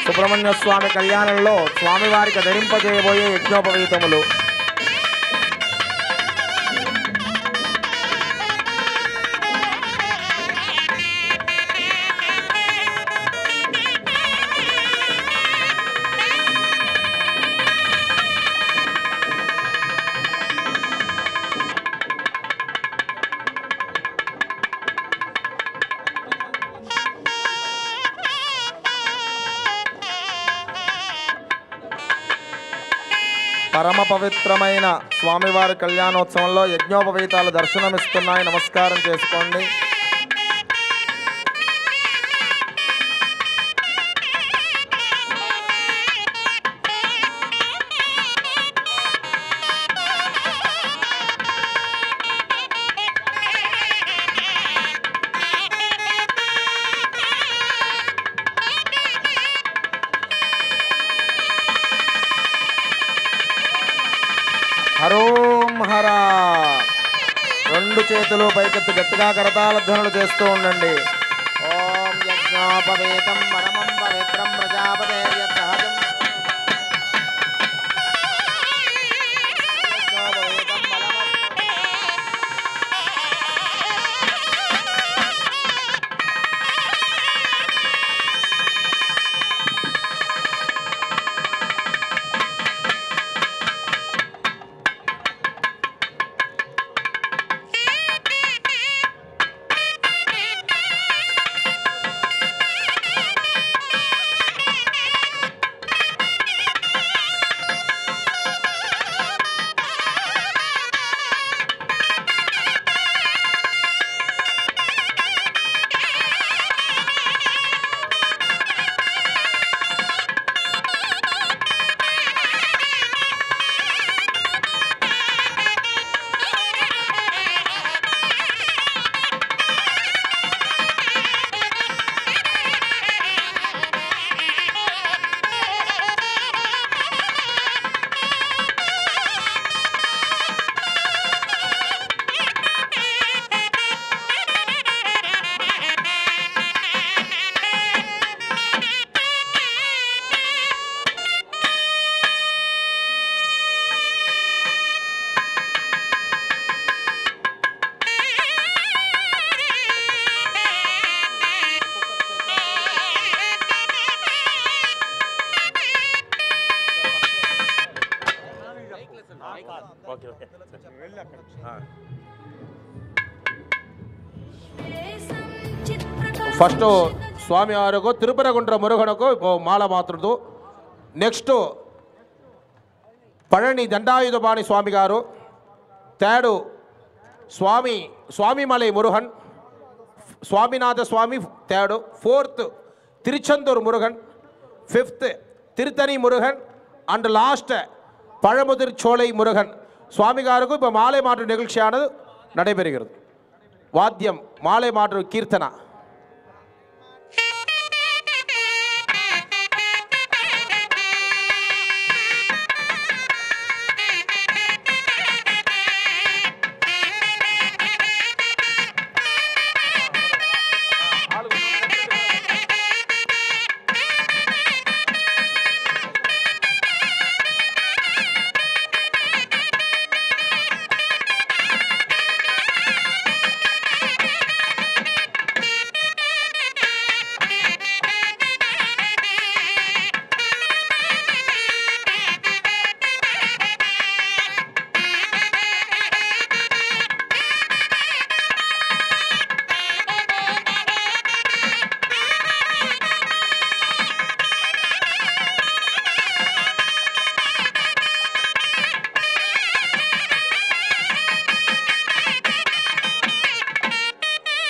సుబ్రహ్మణ్య స్వామి కళ్యాణంలో స్వామివారికి ధరింపజేయబోయే యజ్ఞోపవీతములు. పరమ పవిత్రమైన స్వామివారి కళ్యాణోత్సవంలో యజ్ఞోపవీతాలు దర్శనమిస్తున్నాయి. నమస్కారం చేసుకోండి. హరోం హర. రెండు చేతులు పైకెత్తి గట్టిగా కరతాళ ధ్వనులు చేస్తూ ఉండండి. ఓం యజ్ఞోపవీతం పరమం పవిత్రం ప్రజాపతే సహజం యజ్ఞోపవీతం ఫస్ట్ స్వామివారికి తిరుపరగుండ్ర మురుగనకు మాల మాతృడు. Next Palani Dandayudhapani Swami garu. Third Swamimalai Murugan, Swaminatha Swami third. Fourth Tiruchendur Murugan. Fifth Tiruttani Murugan. And last Pazhamudhir Solai Murugan சுவாமி காருக்கு இப்போ மாலை மாற்று நிகழ்ச்சியானது நடைபெறுகிறது. வாத்தியம் மாலை மாற்று கீர்த்தனா.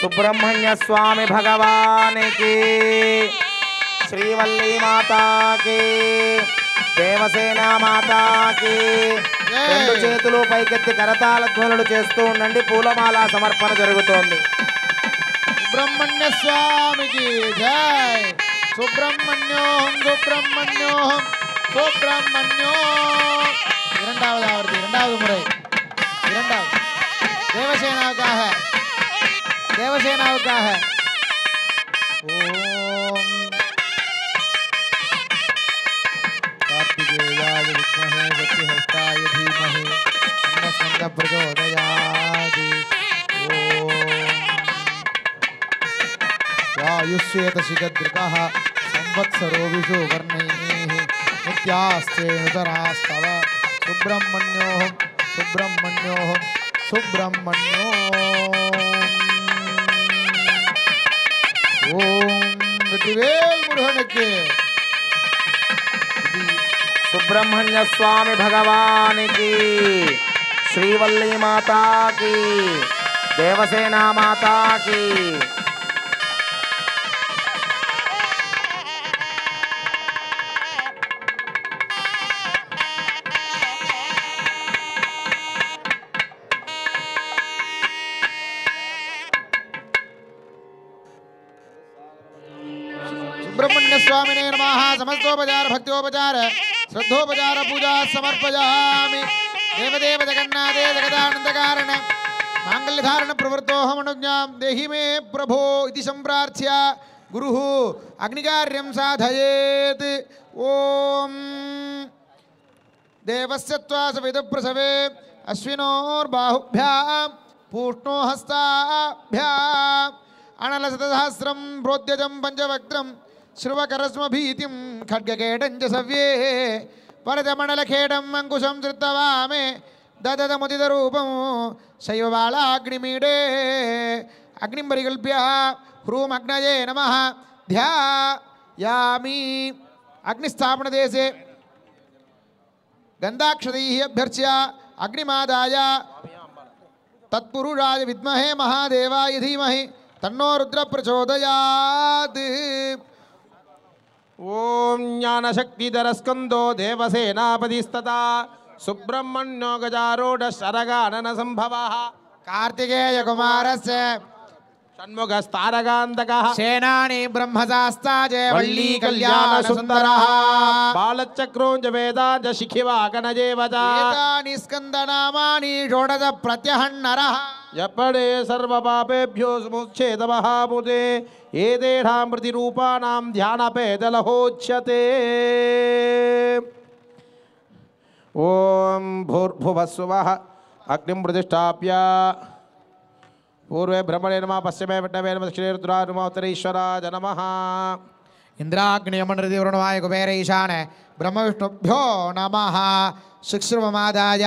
सुब्रह्मण्य स्वामी भगवान की, श्रीवल्ली माता की, దేవసేన మాతా की. రెండు చేతులు పైకెత్తి కరతాళ ధ్వనులు చేస్తూ ఉండండి. పూలమాల సమర్పణ జరుగుతోంది. సుబ్రహ్మణ్య స్వామికి జై. సుబ్రహ్మణ్యోం సుబ్రహ్మణ్యోం సుబ్రహ్మణ్యో. இரண்டாவது ஆவர்த்தி, இரண்டாவது முறை, இரண்டாவது தேவசேனாவுக்காக, தேவசேனாவுக்காக. ஓம் कार्तिकेयाय विद्महे वक्रहस्ताय धीमहि तन्नः प्रचोदयात्. ओम आयुष्येतशिखद्रुकः संवत्सरो विषुवर्णैः नित्यास्तेऽनुतरास्तव. सुब्रह्मण्योऽहं सुब्रह्मण्योऽहं सुब्रह्मण्यो. ओम வெற்றிவேல் முருகனுக்கு. सुब्रह्मण्य स्वामी भगवान की, श्रीवल्ली माता की, देवसेना माता की. सुब्रह्मण्य स्वामिने नमः. समस्तोपचार भक्त्योपचार श्रद्धोपचार पूजा समर्पयामि. देवदेव जगन्नाथे जगदानंद कारण मांगल्य धारण प्रवृत्तोऽहमनुज्ञां देहि मे प्रभो इति संप्रार्थ्य गुरुः अग्निकार्यं साधयेत्. ओम देवस्य त्वा सविदुप्रसवे अश्विनोर्बाहुभ्यां पूष्णो हस्ताभ्याम् अनलशतसहस्रं प्रोद्यजं पंचवक्त्रं श्रुवकरस्मभीतिं खड्गकेटं च सव्ये परजमण्डलखेडम् अंकुशं धृत्वामे दददमुदितरूपं शैवबालाग्निमीडे. अग्निं परिकल्प्य ह्रूम् अग्नये नमः ध्यायामि. अग्निस्थापनदेशे गन्धाक्षतैः अभ्यर्च्य अग्निमादाय तत्पुरुषाय विद्महे महादेवाय धीमहि तन्नो रुद्र प्रचोदयात्. ओम ज्ञानशक्तिधर स्कंदो देवसेनापतिस्तथा सुब्रह्मण्यो गजारूढ़ शरगानन संभवः. कार्तिकेय कुमारस्य षण्मुखस्तारकान्तकः सेनानी ब्रह्मशास्त्राजय वल्ली कल्याण सुंदरः बालचक्रोंज वेदांज शिखिवाकनजेवच. एतानि स्कन्दनामानि षोडश प्रत्यहन्नरः. यपड़े सर्व पापेभ्यो समुच्छेद महामुदे एतेषां प्रतिरूपाणां ध्यानपेदलहोच्यते. ओम भूर्भुवस्सुवः अग्निं प्रतिष्ठाप्य पूर्वे ब्रह्मणे नमः पश्चिमे विष्णवे नमः दक्षिणे रुद्राय नमः उत्तरे ईश्वराय नमः. इन्द्राग्नियमनृतिवरुणवाय कुबेर ईशान ब्रह्म विष्णुभ्यो नमः. शुक्श्रुवमादाय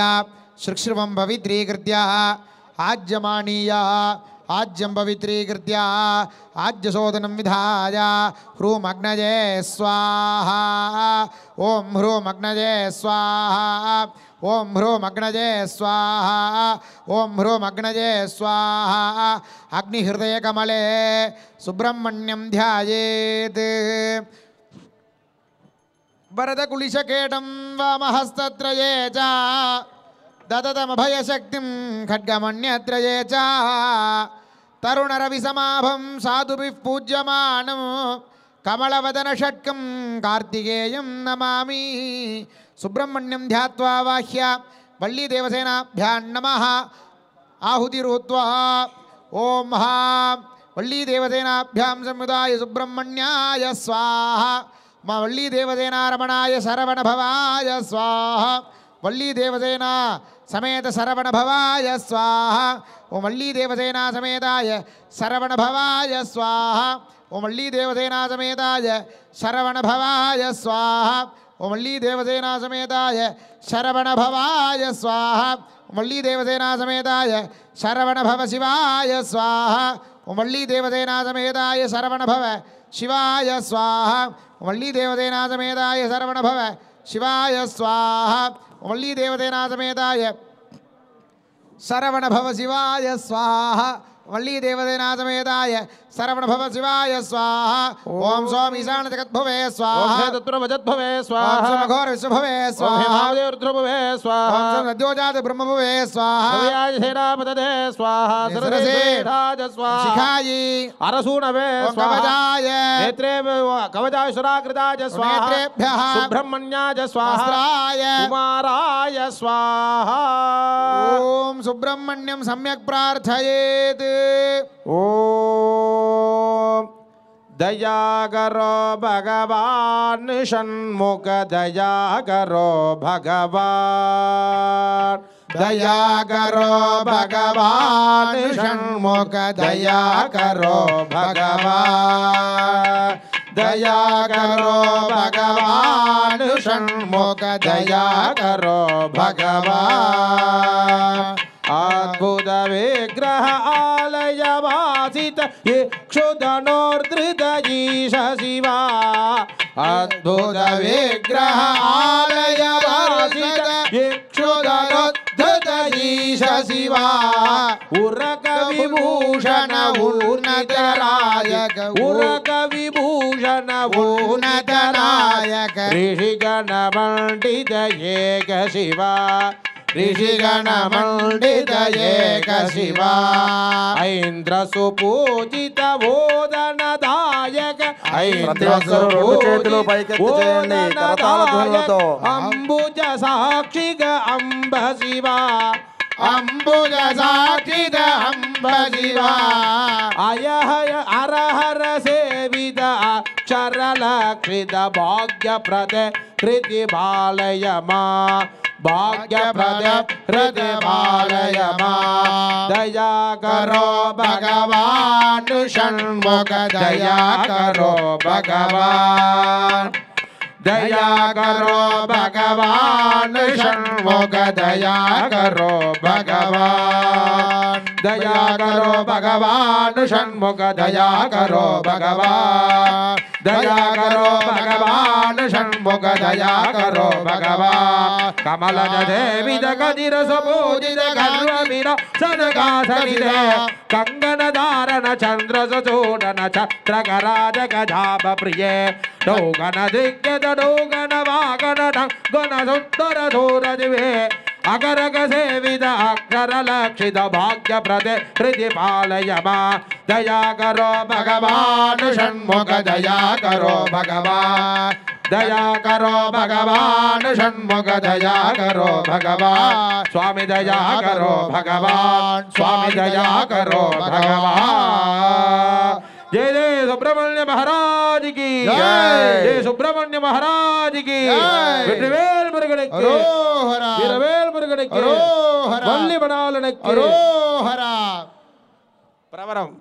शुक्श्रुवं पवित्रीकृत्य आज्यमानीय आज्यं पवित्रीकृत्य आज्यशोधनं विधाय ह्रूमग्नजे स्वाहा ॐ ह्रूमग्नजे स्वाहा ॐ ह्रूमग्नजे स्वाहा ॐ ह्रूमग्नजे स्वाहा अग्निहृदयकमले सुब्रह्मण्यं ध्यायेत् वरदकुलिशकेटं वामहस्तत्रये च ददतमभयशक्तिं खड्गमण्यत्रये च तरुणरविसमाभं साधुभिः पूज्यमानं कमलवदनषट्कं कार्तिकेयं नमामि सुब्रह्मण्यं ध्यात्वा वाह्य वल्लीदेवसेनाभ्यां नमः आहुतिरुत्वा ॐ महा वल्लीदेवसेनाभ्यां संयुधाय सुब्रह्मण्याय स्वाहा वल्लीदेवसेना रमणाय शरवणभवाय स्वाहा वल्लीदेवसेना समेत शरवणभवाय स्वाहा ओं वल्लीदेवसेना समेताय शरवणभवाय स्वाहा ओं वल्लीदेवसेना समेताय शरवणभवाय स्वाहा ओं वल्लीदेवसेना समेताय शरवणभवाय स्वाहा ओं वल्लीदेवसेना समेताय शरवणभव शिवाय स्वाहा ओं वल्लीदेवसेना समेताय शरवणभव शिवाय स्वाहा वल्लीदेवसेना समेताय शरवणभव शिवाय स्वाहा वल्लीदेवसेना समेताय शरवणभव शिवाय स्वाहा वल्लीदेवसेना समेताय शरवणभव शिवाय स्वाहा ओम सोम ईशान जगद्भवे स्वाहा ओम तत्प्रवजद्भवे स्वाहा ओम सोमघोर विश्वभवे स्वाहा ओम हिमावदेरुद्रभवे स्वाहा ओम सोम नद्योजात ब्रह्मभवे स्वाहा भवयाय सेनापतये स्वाहा सरदेशेराज स्वाहा शिखायि अरसूनवे ओम स्वाहा कवचाय नेत्रे कवचाय सुराकृताय स्वाहा नेत्रेभ्यः सुब्रह्मण्याय स्वाहा वस्त्राय कुमाराय स्वाहा ओम सुब्रह्मण्यं सम्यक् प्रार्थयेत् ओम दया करो भगवान षण्मुख दया करो भगवान दया करो भगवान षण्मुख दया करो भगवान दया करो भगवान षण्मुख दया करो भगवान अद्भुत विग्रह आलय वासित क्षुधनोर्धृत ईश शिवा अद्भुत विग्रह आलय वासित क्षुधनोर्धृत ईश शिवा उरक विभूषण उन्नतरायक उरक विभूषण उन्नतरायक ऋषिगण पंडित एक शिवा ऋषिगण मंडित एक शिवा ऐन्द्र सुपूजित वोदनदायक ప్రతి ఒక్కరూ రెండు చేతులు పైకెత్తి చేయండి కరతాళ ధ్వనులతో. अंबुज साक्षिग अंब शिवा अंबुज साक्षिद अम्ब शिवा अयहय अरहर सेवित अक्षरलक्षित भाग्यप्रद हृदि बालय मा भाग्यप्रद हृदि बालय मा दया करो भगवान षण्मुख दया करो भगवान दया करो भगवान षण्मुख दया करो भगवान दया करो भगवान षण्मुख दया करो भगवान दया करो भगवान षण्मुख दया करो भगवान कमलज देविद कदिर सपूजित गर्ववीर सनकासनित कंगन धारण चंद्र सचूडन छत्रकराज गजाभ प्रिय डौगन दिग्गज डौगन वागन गण सुंदर धूरदिवे अगरग सेवित अक्षर लक्षित भाग्य प्रद हृदि पालय मा दया करो भगवान षण्मुख दया करो भगवान दया करो भगवान षण्मुख दया करो भगवान स्वामी दया करो भगवान स्वामी दया करो भगवान जय जय सुब्रह्मण्य महाराज की जय सुब्रह्मण्य महाराज की வெற்றிவேல் முருகனுக்கு अरोहरा வீரவேல் முருகனுக்கு अरोहरा வள்ளி மணாளனுக்கு अरोहरा பிரவரம்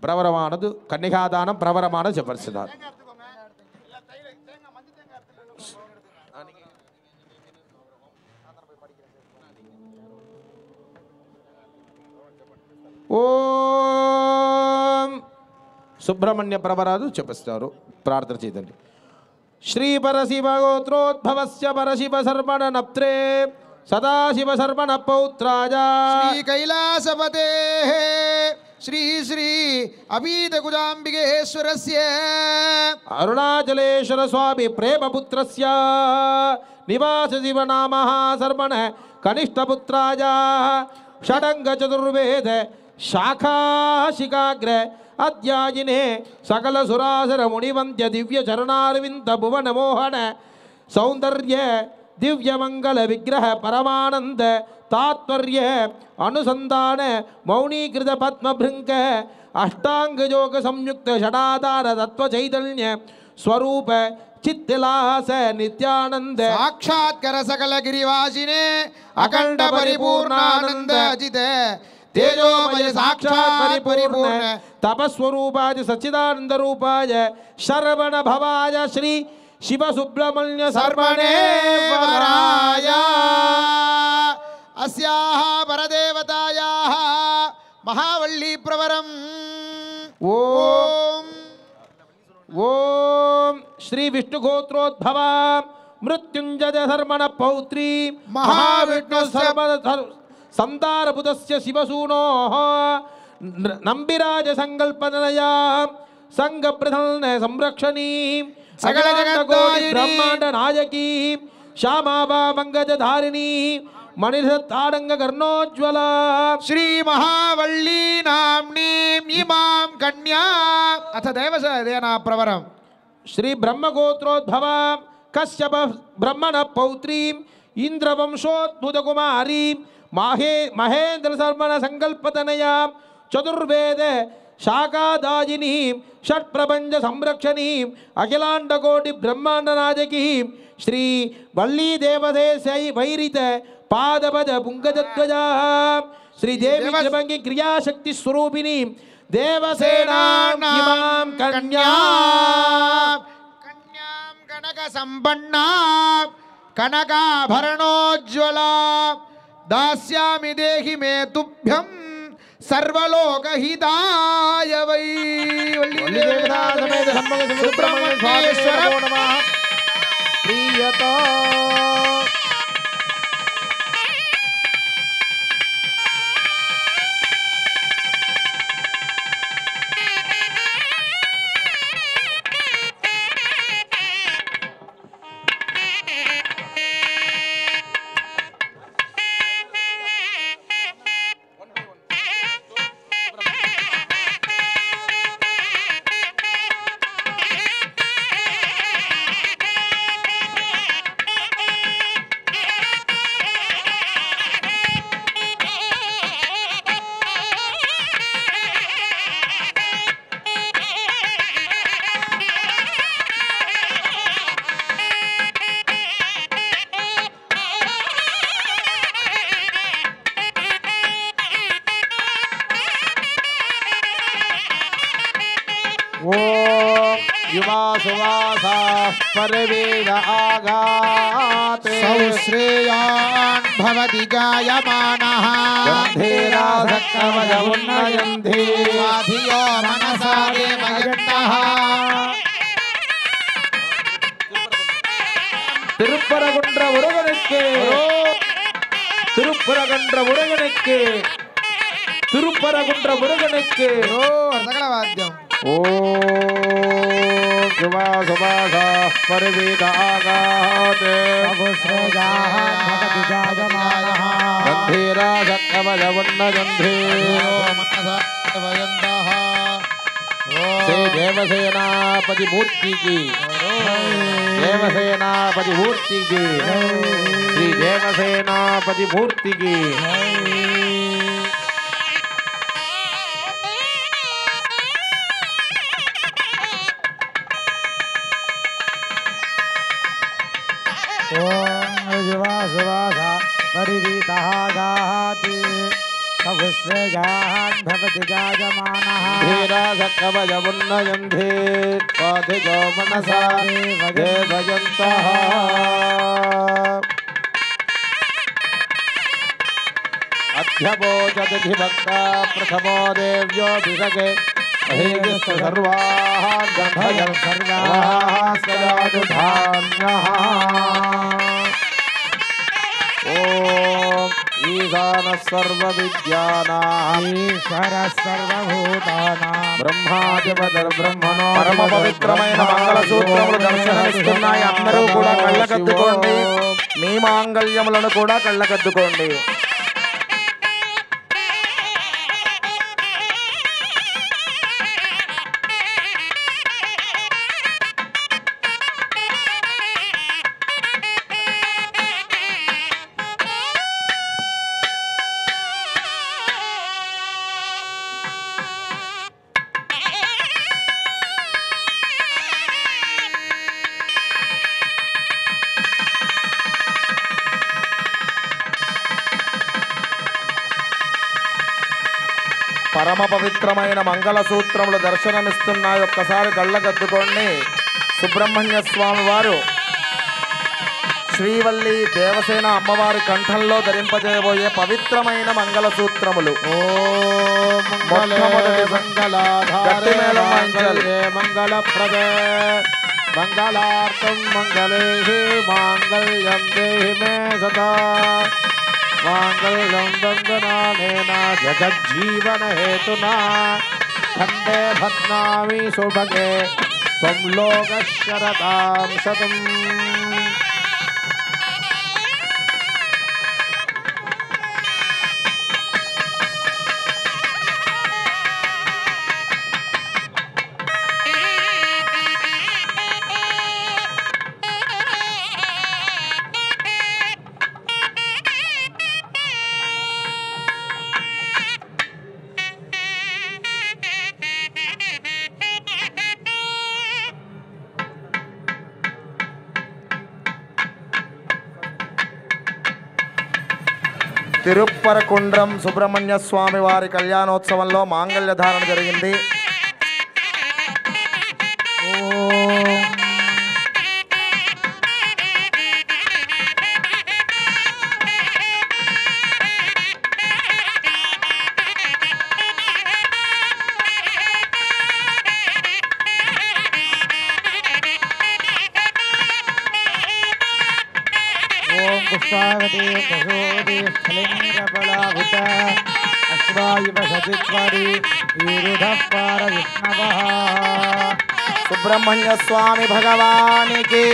பிரவரமானது கன்னிகாதானம் பிரவரமான ஜபர்சிதான் ఓం సుబ్రహ్మణ్య ప్రభరాజు చెప్పిస్తారు ప్రార్థన చేయండి. శ్రీ పరశివ గోత్రోద్భవస్య పరశివ శర్మణ నప్త్రే సదాశివ శర్మణ పౌత్రాయ శ్రీ కైలాసపతే శ్రీ శ్రీ అభీతకుజాంబికేశ్వరస్య అరుణాచలేశ్వర స్వామి ప్రేమపుత్రస్య నివాస శివనామ శర్మణ కనిష్టపుత్రాయ షడంగ చతుర్వేద శాఖాశికాగ్ర అధ్యాయినే సకల సురాసర మునివంత్య దివ్య చరణారవింద భువన మోహన సౌందర్య దివ్యమంగళ విగ్రహ పరమానంద తాత్పర్య అనుసంధాన మౌనీకృత పద్మభృంగ అష్టాంగయోగ సంయుక్త షడాధార తత్వ చైతన్య స్వరూప చిత్తిలాస నిత్యానంద సాక్షాత్కర సకల గిరివాసినే అఖండ పరిపూర్ణానంద అజిత తేజోమయ సాక్షాత్ పరిపూర్ణ తపస్వరూపాయ సచ్చిదానంద రూపాయ శరవణ భవాయ శ్రీ శివ సుబ్రహ్మణ్య సర్వణేవరాయ అస్యాః పరదేవతాయాః మహావల్లీ ప్రవరం ఓం ఓం శ్రీ విష్ణుగోత్రోద్భవ మృత్యుంజయ శర్మణ పౌత్రీ మహావిష్ణు సంతారపుతస్య శివసూనో నంబిరాజ సంకల్పనయా సంగప్రధన సంరక్షణీ సకల జగద్ధారిణీ బ్రహ్మాండ నాయకీ శ్యామాభా మంగజధారిణీ మణిరత్తాడంగ కర్ణోజ్వల శ్రీ మహావల్లీ నామ్నీం ఇమాం కన్యా అథ దేవసేనా ప్రవరం శ్రీ బ్రహ్మగోత్రోద్భవ కశ్యప బ్రహ్మణ పౌత్రీ ఇంద్రవంశోద్భుత కుమారీ మహేంద్ర శర్మణ సంకల్పతనయా చతుర్వేద శాఖాదాయిని షట్ప్రపంచ సంరక్షణీ అఖిలాండకోటి బ్రహ్మాండ నాయకి శ్రీ వల్లీ దేవదేశై వైరిత పాదపద పుంగజధ్వజా శ్రీదేవి త్రిభంగి క్రియాశక్తి స్వరూపిణి దేవసేనాం కన్యా కన్యాం కనక సంపన్నా కనకాభరణోజ్వల దాస్యామి దేహి మే తుభ్యం సర్వలోకహితాయ వై సుబ్రహ్మణ్యేశ్వర ప్రియతో परवेद आघात सौश्रेयान् भवति जायमानः गन्धेराधक्कमजमुन्नयन्धे स्वाधियो मनसा देवयन्तः திருப்பரகுன்ற முருகனுக்கு திருப்பரகுன்ற முருகனுக்கு திருப்பரகுன்ற முருகனுக்கு సకలవాద్యం ఓం శుభా శుభాసా పరివేదాగాత్ గంధీరాజకమజమున్నగంధే శ్రీ దేవసేనాపతి మూర్తికి దేవసేనాపతి మూర్తికి శ్రీ దేవసేనాపతి మూర్తికి ధీరాజకమజమున్నయంధే స్వాధిజో మనసా దేవయంతః ह्यभोजतिथिभक्ता प्रथमो देव्योऽभिषके सर्वाः गन्धयन् सर्वाः सदातु धान्यः ॐ ईशानः सर्वविद्यानाम् ईश्वरः सर्वभूतानां ब्रह्मादिपतिर्ब्रह्मणो పరమ పవిత్రమైన మంగళ సూత్రములు దర్శనమిస్తున్నాయి. అందరూ కూడా కళ్ళకద్దుకోండి. మీ మాంగళ్యములను కూడా కళ్ళకద్దుకోండి. పరమ పవిత్రమైన మంగళ సూత్రములు దర్శనమిస్తున్నాయి. ఒక్కసారి కళ్ళకద్దుకోండి. సుబ్రహ్మణ్య స్వామి వారు శ్రీవల్లి దేవసేన అమ్మవారి కంఠంలో ధరింపజేయబోయే పవిత్రమైన మంగళ సూత్రములు. మొట్టమొదటి గట్టి మేళం వాయించాలి. మంగళప్రదే మంగళార్థం మంగళే మాంగళ్యం దేహి మే సదా మాంగళ్యం దందనానేన జగజ్జీవన హేతునా ఖండే భద్నామి సుభగే త్వం లోకశరదాం శతం. తిరుప్పరకుండ్రం సుబ్రహ్మణ్య స్వామి వారి కళ్యాణోత్సవంలో మాంగళ్య ధారణ జరిగింది. पुष्पावती प्रसूति स्फलिङ्गफलाभूत अश्वायुव सचित्वरी विरुधः पारविष्णवः. సుబ్రహ్మణ్య స్వామి భగవానికి,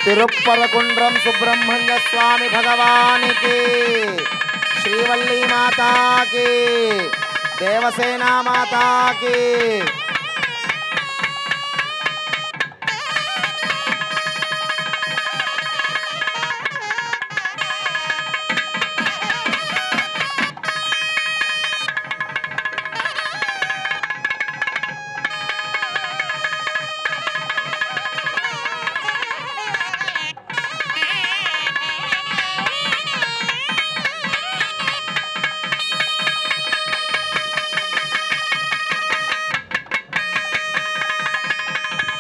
తిరుప్పరకుండ్రం సుబ్రహ్మణ్య స్వామి భగవానికి, శ్రీవల్లి మాతాకి, దేవసేన మాతాకి.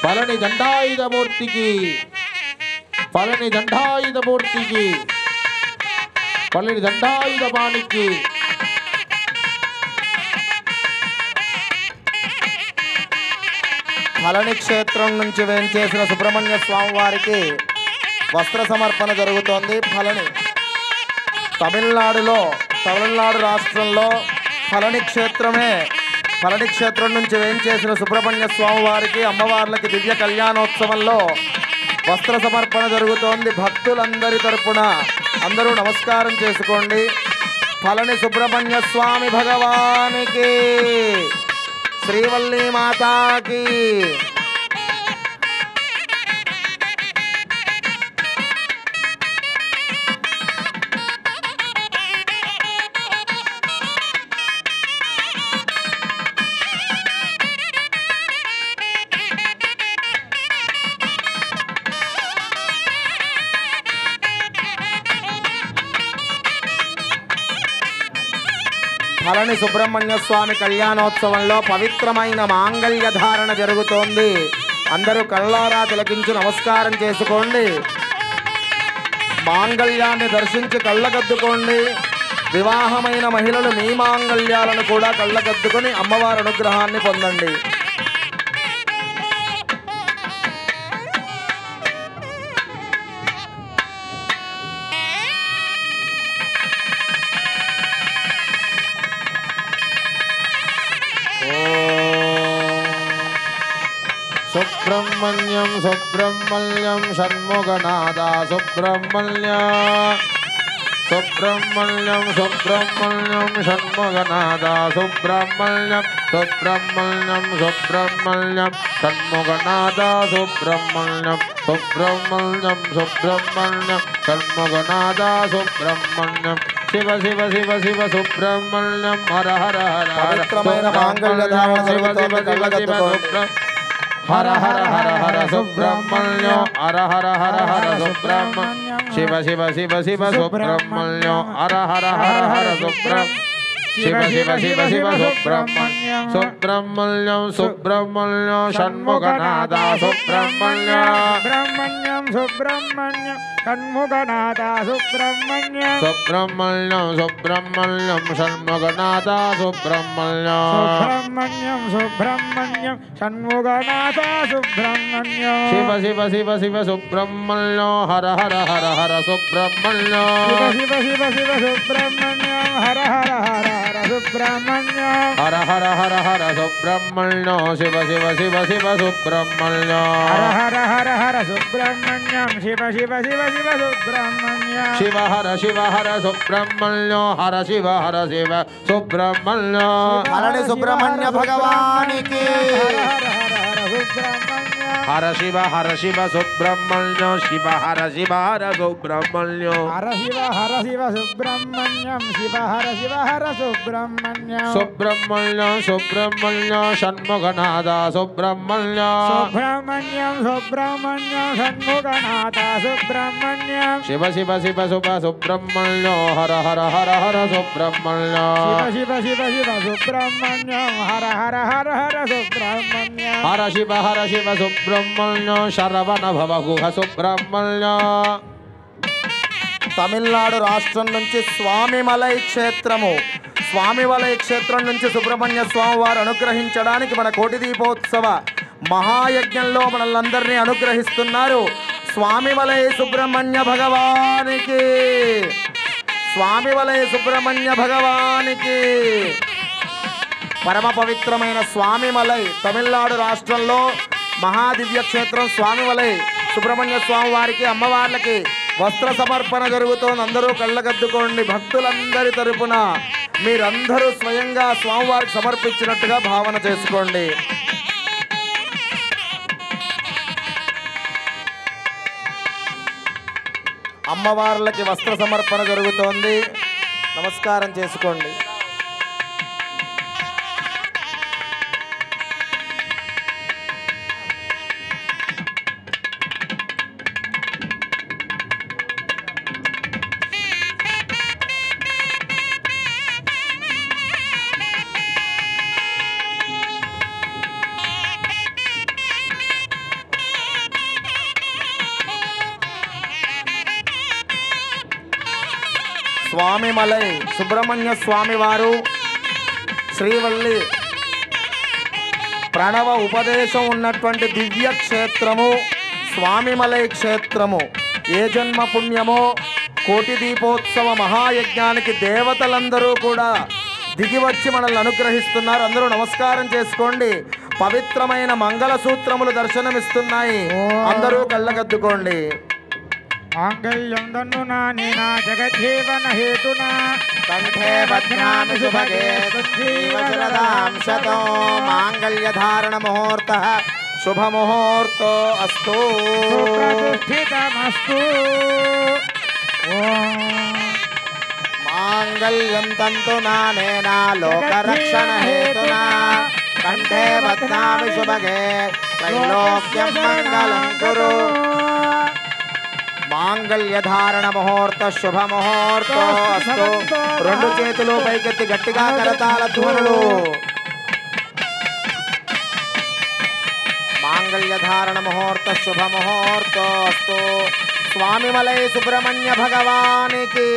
పళని దండాయుధమూర్తికి, పళని దండాయుధమూర్తికి, పళని దండాయుధమానికి. ఫలని క్షేత్రం నుంచి వేంచేసిన సుబ్రహ్మణ్య స్వామి వారికి వస్త్ర సమర్పణ జరుగుతోంది. ఫలని తమిళనాడు రాష్ట్రంలో ఫలని క్షేత్రమే. ఫలని క్షేత్రం నుంచి వేంచేసిన సుబ్రహ్మణ్య స్వామి వారికి అమ్మవార్లకి దివ్య కళ్యాణోత్సవంలో వస్త్ర సమర్పణ జరుగుతోంది. భక్తులందరి తరపున అందరూ నమస్కారం చేసుకోండి. ఫలని సుబ్రహ్మణ్య స్వామి భగవానికి, శ్రీవల్లి మాతాకి. ఫలని సుబ్రహ్మణ్య స్వామి కళ్యాణోత్సవంలో పవిత్రమైన మాంగళ్య ధారణ జరుగుతోంది. అందరూ కళ్ళారా తిలకించి నమస్కారం చేసుకోండి. మాంగళ్యాన్ని దర్శించి కళ్ళగద్దుకోండి. వివాహమైన మహిళలు మీ మాంగళ్యాలను కూడా కళ్ళకద్దుకొని అమ్మవారి అనుగ్రహాన్ని పొందండి. సుబ్రహ్మణ్యం సుబ్రహ్మణ్యం షణ్ముఖనాథ సుబ్రహ్మణ్య సుబ్రహ్మణ్యం సుబ్రహ్మణ్యం షణ్ముఖనాథ సుబ్రహ్మణ్యం సుబ్రహ్మణ్యం సుబ్రహ్మణ్యం షణ్ముఖనాథ సుబ్రహ్మణ్యం సుబ్రహ్మణ్యం సుబ్రహ్మణ్యం షణ్ముఖనాథ సుబ్రహ్మణ్యం శివ శివ శివ శివ సుబ్రహ్మణ్యం హర హర హర పవిత్రమైన మాంగళ్య ధారణ శివ శివ శివ కళ్ళకద్దుకోండి. హర హర హర హర సుబ్రహ్మణ్య హర హర హర హర సుబ్రహ్మణ్య శివ శివ శివ శివ సుబ్రహ్మణ్య హర హర హర హర సుబ్రహ్మణ్య శివ శివ శివ శివ సుబ్రహ్మణ్య సుబ్రహ్మణ్యం సుబ్రహ్మణ్య షణ్ముఖనాథ సుబ్రహ్మణ్య సుబ్రహ్మణ్యం సుబ్రహ్మణ్యం షణ్ముఖనాథ సుబ్రహ్మణ్యం సుబ్రహ్మణ్యం సుబ్రహ్మణ్యం షణ్ముఖనాథ సుబ్రహ్మణ్య సుబ్రహ్మణ్యం సుబ్రహ్మణ్యం షణ్ముఖనాథ సుబ్రహ్మణ్యం శివ శివ శివ శివ సుబ్రహ్మణ్య హర హర హర హర సుబ్రహ్మణ్య శివ శివ శివ సుబ్రహ్మణ్యం హర హర హర హర సుబ్రహ్మణ్యం హర హర హర హర సుబ్రహ్మణ్య శివ శివ శివ శివ సుబ్రహ్మణ్య హర హర హర హర సుబ్రహ్మణ్యం శివ శివ శివ శివ సుబ్రహ్మణ్యం శివ హర సుబ్రహ్మణ్య హర శివ శివ సుబ్రహ్మణ్య హరణి సుబ్రహ్మణ్య భగవానికి హర శివ సుబ్రహ్మణ్య శివ హర సుబ్రహ్మణ్య హర శివ సుబ్రహ్మణ్యం శివ హర సుబ్రహ్మణ్యం సుబ్రహ్మణ్య సుబ్రహ్మణ్య షణ్ముఖనాథ సుబ్రహ్మణ్య సుబ్రహ్మణ్యం సుబ్రహ్మణ్యం షణ్ముఖనాథ సుబ్రహ్మణ్యం శివ శివ శివ శుభ సుబ్రహ్మణ్య హర హర హర హర సుబ్రహ్మణ్య శివ శివ శివ సుబ్రహ్మణ్యం హర హర హర హర సుబ్రహ్మణ్యం హర శివ సుబ్రహ్మణ్య శరవణ భవ గుహ సుబ్రహ్మణ్య తమిళనాడు రాష్ట్రం నుంచి స్వామిమలై క్షేత్రము, స్వామిమలై క్షేత్రం నుంచి సుబ్రహ్మణ్య స్వామి వారు అనుగ్రహించడానికి మన కోటి దీపోత్సవ మహాయజ్ఞంలో మనల్ని అనుగ్రహిస్తున్నారు. స్వామిమలై సుబ్రహ్మణ్య భగవానికి, స్వామిమలై సుబ్రహ్మణ్య భగవానికి. పరమ పవిత్రమైన స్వామిమలై తమిళనాడు రాష్ట్రంలో మహాదివ్య క్షేత్రం స్వామిమలై సుబ్రహ్మణ్య స్వామి వారికి అమ్మవార్లకి వస్త్ర సమర్పణ జరుగుతోంది. అందరూ కళ్ళకద్దుకోండి. భక్తులందరి తరపున మీరందరూ స్వయంగా స్వామివారికి సమర్పించినట్టుగా భావన చేసుకోండి. అమ్మవార్లకి వస్త్ర సమర్పణ జరుగుతోంది. నమస్కారం చేసుకోండి. స్వామిమలై సుబ్రహ్మణ్య స్వామి వారు శ్రీవల్లి ప్రణవ ఉపదేశం ఉన్నటువంటి దివ్య క్షేత్రము స్వామిమలై క్షేత్రము. ఏ జన్మ పుణ్యమో కోటి దీపోత్సవ మహాయజ్ఞానికి దేవతలందరూ కూడా దిగి వచ్చి మనల్ని అనుగ్రహిస్తున్నారు. అందరూ నమస్కారం చేసుకోండి. పవిత్రమైన మంగళసూత్రములు దర్శనమిస్తున్నాయి. అందరూ కళ్ళకద్దుకోండి. మాంగళ్యం దన్నునా నేనా జగజ్జీవన హేతునా కంఠే బధ్నామి శుభగే జీవశరదాం శతో మాంగళ్యధారణ ముహూర్తః శుభముహూర్తో అస్తు. సుప్రతిష్ఠితమస్తు. మాంగళ్యం తంతునా నేనా లోకరక్షణ హేతునా కంఠే బధ్నామి శుభగే త్రైలోక్యం మంగళం కురు. మాంగళ్యధారణ ముహూర్త శుభముహూర్తో అస్తు. రెండు చేతులు పైకెత్తి గట్టిగా కరతాళ ధ్వనులు. మాంగళ్యధారణ ముహూర్త శుభముహూర్తో అస్తు. స్వామిమలై సుబ్రహ్మణ్య భగవానికి.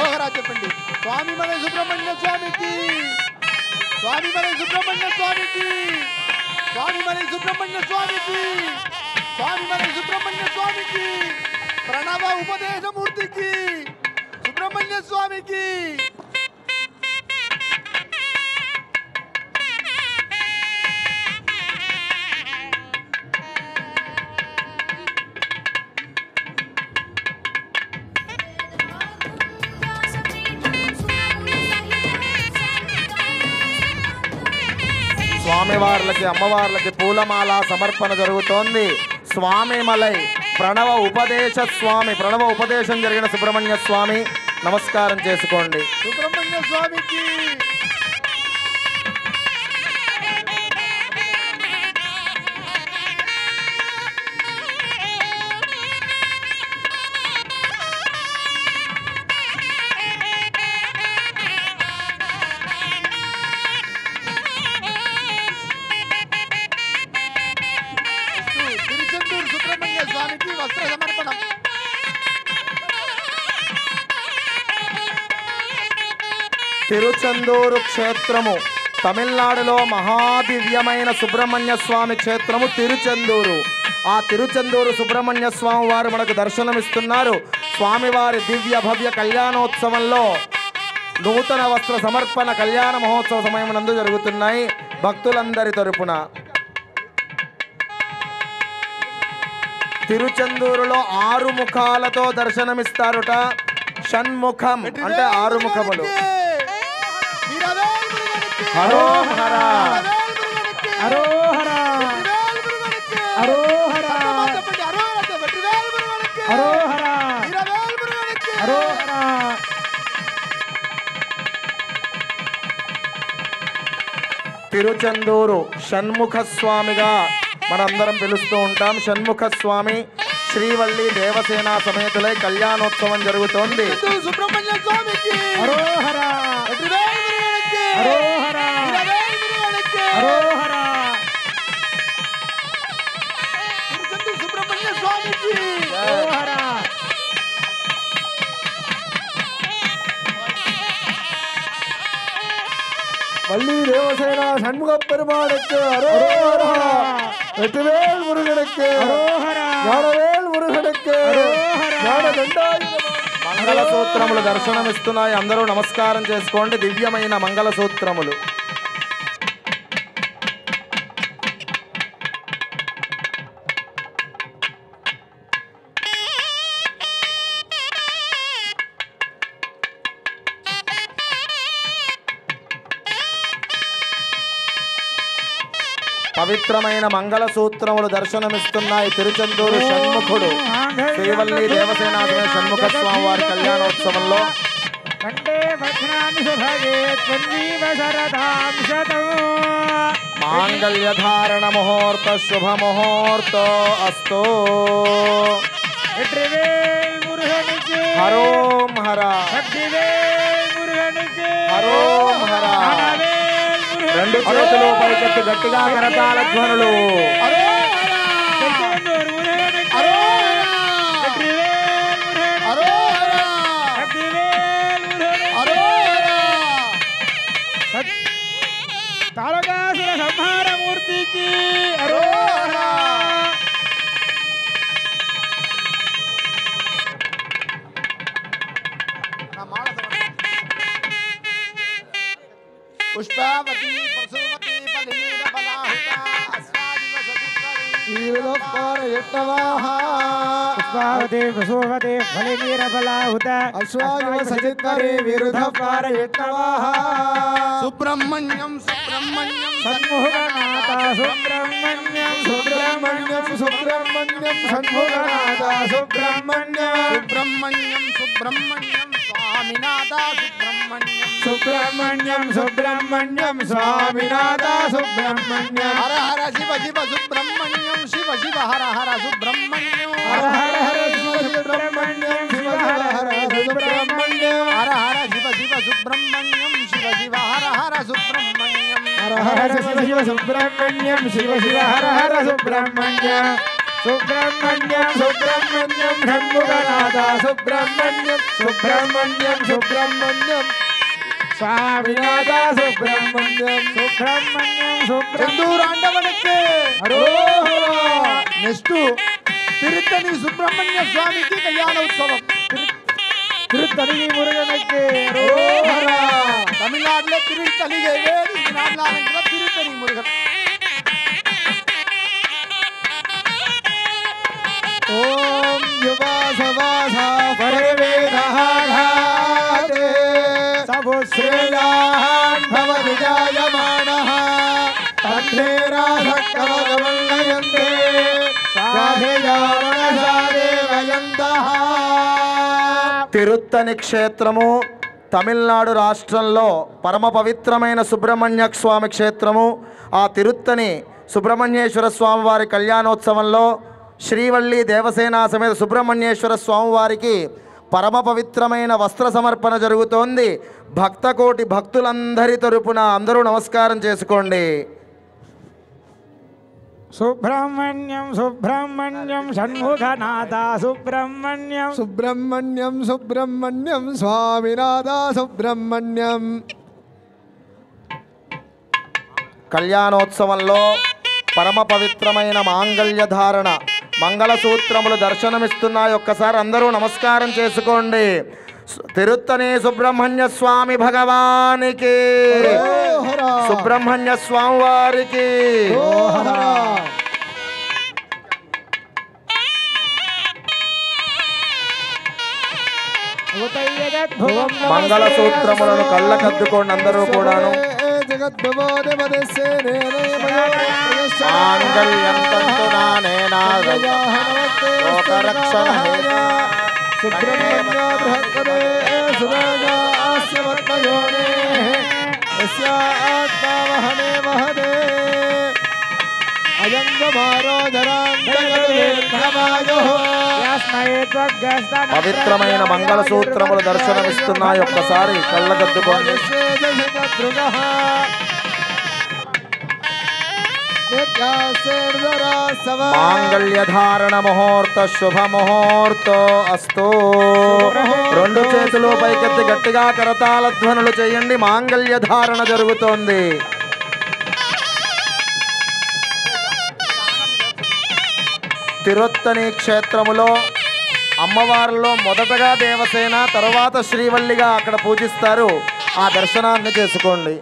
అరోహరా చెప్పండి. స్వామిమలై సుబ్రహ్మణ్య స్వామికి, స్వామిమలై సుబ్రహ్మణ్య స్వామికి, స్వామిమలై సుబ్రహ్మణ్య స్వామికి, స్వామిమలై సుబ్రహ్మణ్య స్వామికి, ప్రణవ ఉపదేశమూర్తికి, సుబ్రహ్మణ్య స్వామికి. స్వామివార్లకి అమ్మవార్లకి పూలమాల సమర్పణ జరుగుతోంది. స్వామిమలై ప్రణవ ఉపదేశ స్వామి, ప్రణవ ఉపదేశం జరిగిన సుబ్రహ్మణ్య స్వామి నమస్కారం చేసుకోండి. సుబ్రహ్మణ్య స్వామికి. తిరుచెందూరు సుబ్రహ్మణ్య స్వామికి వస్త్ర సమర్పణం. తిరుచెందూరు క్షేత్రము తమిళనాడులో మహాదివ్యమైన సుబ్రహ్మణ్య స్వామి క్షేత్రము తిరుచెందూరు. ఆ తిరుచెందూరు సుబ్రహ్మణ్య స్వామి వారు మనకు దర్శనమిస్తున్నారు. స్వామివారి దివ్య భవ్య కళ్యాణోత్సవంలో నూతన వస్త్ర సమర్పణ కళ్యాణ మహోత్సవ సమయమునందు జరుగుతున్నాయి. భక్తులందరి తరపున తిరుచెందూరులో 6 ముఖాలతో దర్శనమిస్తారుట. షణ్ముఖం అంటే 6 ముఖములు. హరోహర హరోహర హరోహర హరోహర హరోహర. తిరుచెందూరు షణ్ముఖ స్వామిగా మనందరం పిలుస్తూ ఉంటాం. షణ్ముఖ స్వామి శ్రీవల్లి దేవసేన సమేతులై కళ్యాణోత్సవం జరుగుతోంది. సుబ్రహ్మణ్య స్వామికి హరోహర హరోహర హరోహర. సుబ్రహ్మణ్య స్వామికి హరోహర. வள்ளி தேவசேனா சண்முக பெருமானுக்கு அரோஹரா, வெற்றிவேல் முருகனுக்கு அரோஹரா, ஞானவேல் முருகனுக்கு அரோஹரா, ஞானదండాయుధ. మంగళ సూత్రములు దర్శనమిస్తున్నాయి. అందరూ నమస్కారం చేసుకోండి. దివ్యమైన మంగళ సూత్రములు. పవిత్రమైన మంగళ సూత్రములు దర్శనమిస్తున్నాయి. తిరుచెందూరు షణ్ముఖుడు శ్రీవల్లి దేవసేనాథుని షణ్ముఖ స్వామి వారి కళ్యాణోత్సవంలో మాంగళ్యధారణ ముహూర్త శుభ ముహూర్త అస్తు. హరోం హర హరోం హర. 2 చేతులు పైకెత్తి గట్టిగా కరతాళ ధ్వనులు. తారకాసుర సంహారమూర్తికి అరోహరా. పుష్పావతి పశుమతి ఫలినీర బలాహుత అస్వాదివ సతిత్వరి వీరులపారయట్టవాహ. పుష్పావతి పశుమతి ఫలినీర బలాహుత అశ్వాదివ సజిత్వరి విరుధపారయట్టవాహ. సుబ్రహ్మణ్యం సుబ్రహ్మణ్యం సన్ముఖనాథ సుబ్రహ్మణ్యం సుబ్రహ్మణ్యం సుబ్రహ్మణ్యం సన్ముఖనాథ సుబ్రహ్మణ్యం సుబ్రహ్మణ్యం సుబ్రహ్మణ్యం స్వామినాథ సుబ్రహ్మణ్యం సుబ్రహ్మణ్యం సుబ్రహ్మణ్యం స్వామినాథ సుబ్రహ్మణ్యం. హర హర శివ శివ సుబ్రహ్మణ్యం శివ శివ హర హర సుబ్రహ్మణ్యం. హర హర హర శివ సుబ్రహ్మణ్యం శివ హర హర సుబ్రహ్మణ్యం. హర హర శివ శివ సుబ్రహ్మణ్యం శివ శివ హర హర సుబ్రహ్మణ్యం. హర హర శివ శివ సుబ్రహ్మణ్యం శివ శివ హర హర సుబ్రహ్మణ్యం. సుబ్రహ్మణ్యం సుబ్రహ్మణ్యం షణ్ముఖనాథ సుబ్రహ్మణ్యం సుబ్రహ్మణ్యం సుబ్రహ్మణ్యం స్వామినాథ సుబ్రహ్మణ్యం సుబ్రహ్మణ్యం సుబ్రహ్మణ్యం నెక్స్ట్ తిరుత్తని సుబ్రహ్మణ్య స్వామికి కళ్యాణ ఉత్సవం. తిరుత్తని మురుగనకి తమిళనాడులో తిరుత్తని తిరుత్తని మురుగన్. ఓం యువాసవాస పరవేదహాఘాతే సభుశ్రేయాన్ భవతి జాయమానః తద్ధేరాధక్కవగమల్లయంతే సాధయావనసాదేవయంతః. తిరుత్తని క్షేత్రము తమిళనాడు రాష్ట్రంలో పరమ పవిత్రమైన సుబ్రహ్మణ్య స్వామి క్షేత్రము. ఆ తిరుత్తని సుబ్రహ్మణ్యేశ్వర స్వామి వారి కళ్యాణోత్సవంలో శ్రీవల్లి దేవసేన సమేత సుబ్రహ్మణ్యేశ్వర స్వామివారికి పరమ పవిత్రమైన వస్త్ర సమర్పణ జరుగుతోంది. భక్తకోటి భక్తులందరి తరపున అందరూ నమస్కారం చేసుకోండి. సుబ్రహ్మణ్యం సుబ్రహ్మణ్యం షణ్ముఖనాథ సుబ్రహ్మణ్యం సుబ్రహ్మణ్యం సుబ్రహ్మణ్యం స్వామినాథ సుబ్రహ్మణ్యం. కళ్యాణోత్సవంలో పరమ పవిత్రమైన మాంగళ్య ధారణ మంగళసూత్రములు దర్శనమిస్తున్నాయి. ఒక్కసారి అందరూ నమస్కారం చేసుకోండి. తిరుత్తని సుబ్రహ్మణ్య స్వామి భగవానికి, సుబ్రహ్మణ్య స్వామి వారికి. మంగళసూత్రములను కళ్ళకద్దుకోండి అందరూ కూడాను. పవిత్రమైన మంగళసూత్రములు దర్శనమిస్తున్నాయి. ఒక్కసారి కళ్ళకద్దుకోండి. మాంగళ్యధారణ ముహూర్త శుభ ముహూర్తో అస్తు. రెండు చేతులు పైకెత్తి గట్టిగా కరతాళ ధ్వనులు చేయండి. మాంగళ్యధారణ జరుగుతోంది. తిరుత్తని క్షేత్రములో అమ్మవారిలో మొదటగా దేవసేన, తర్వాత శ్రీవల్లిగా అక్కడ పూజిస్తారు. ఆ దర్శనాన్ని చేసుకోండి.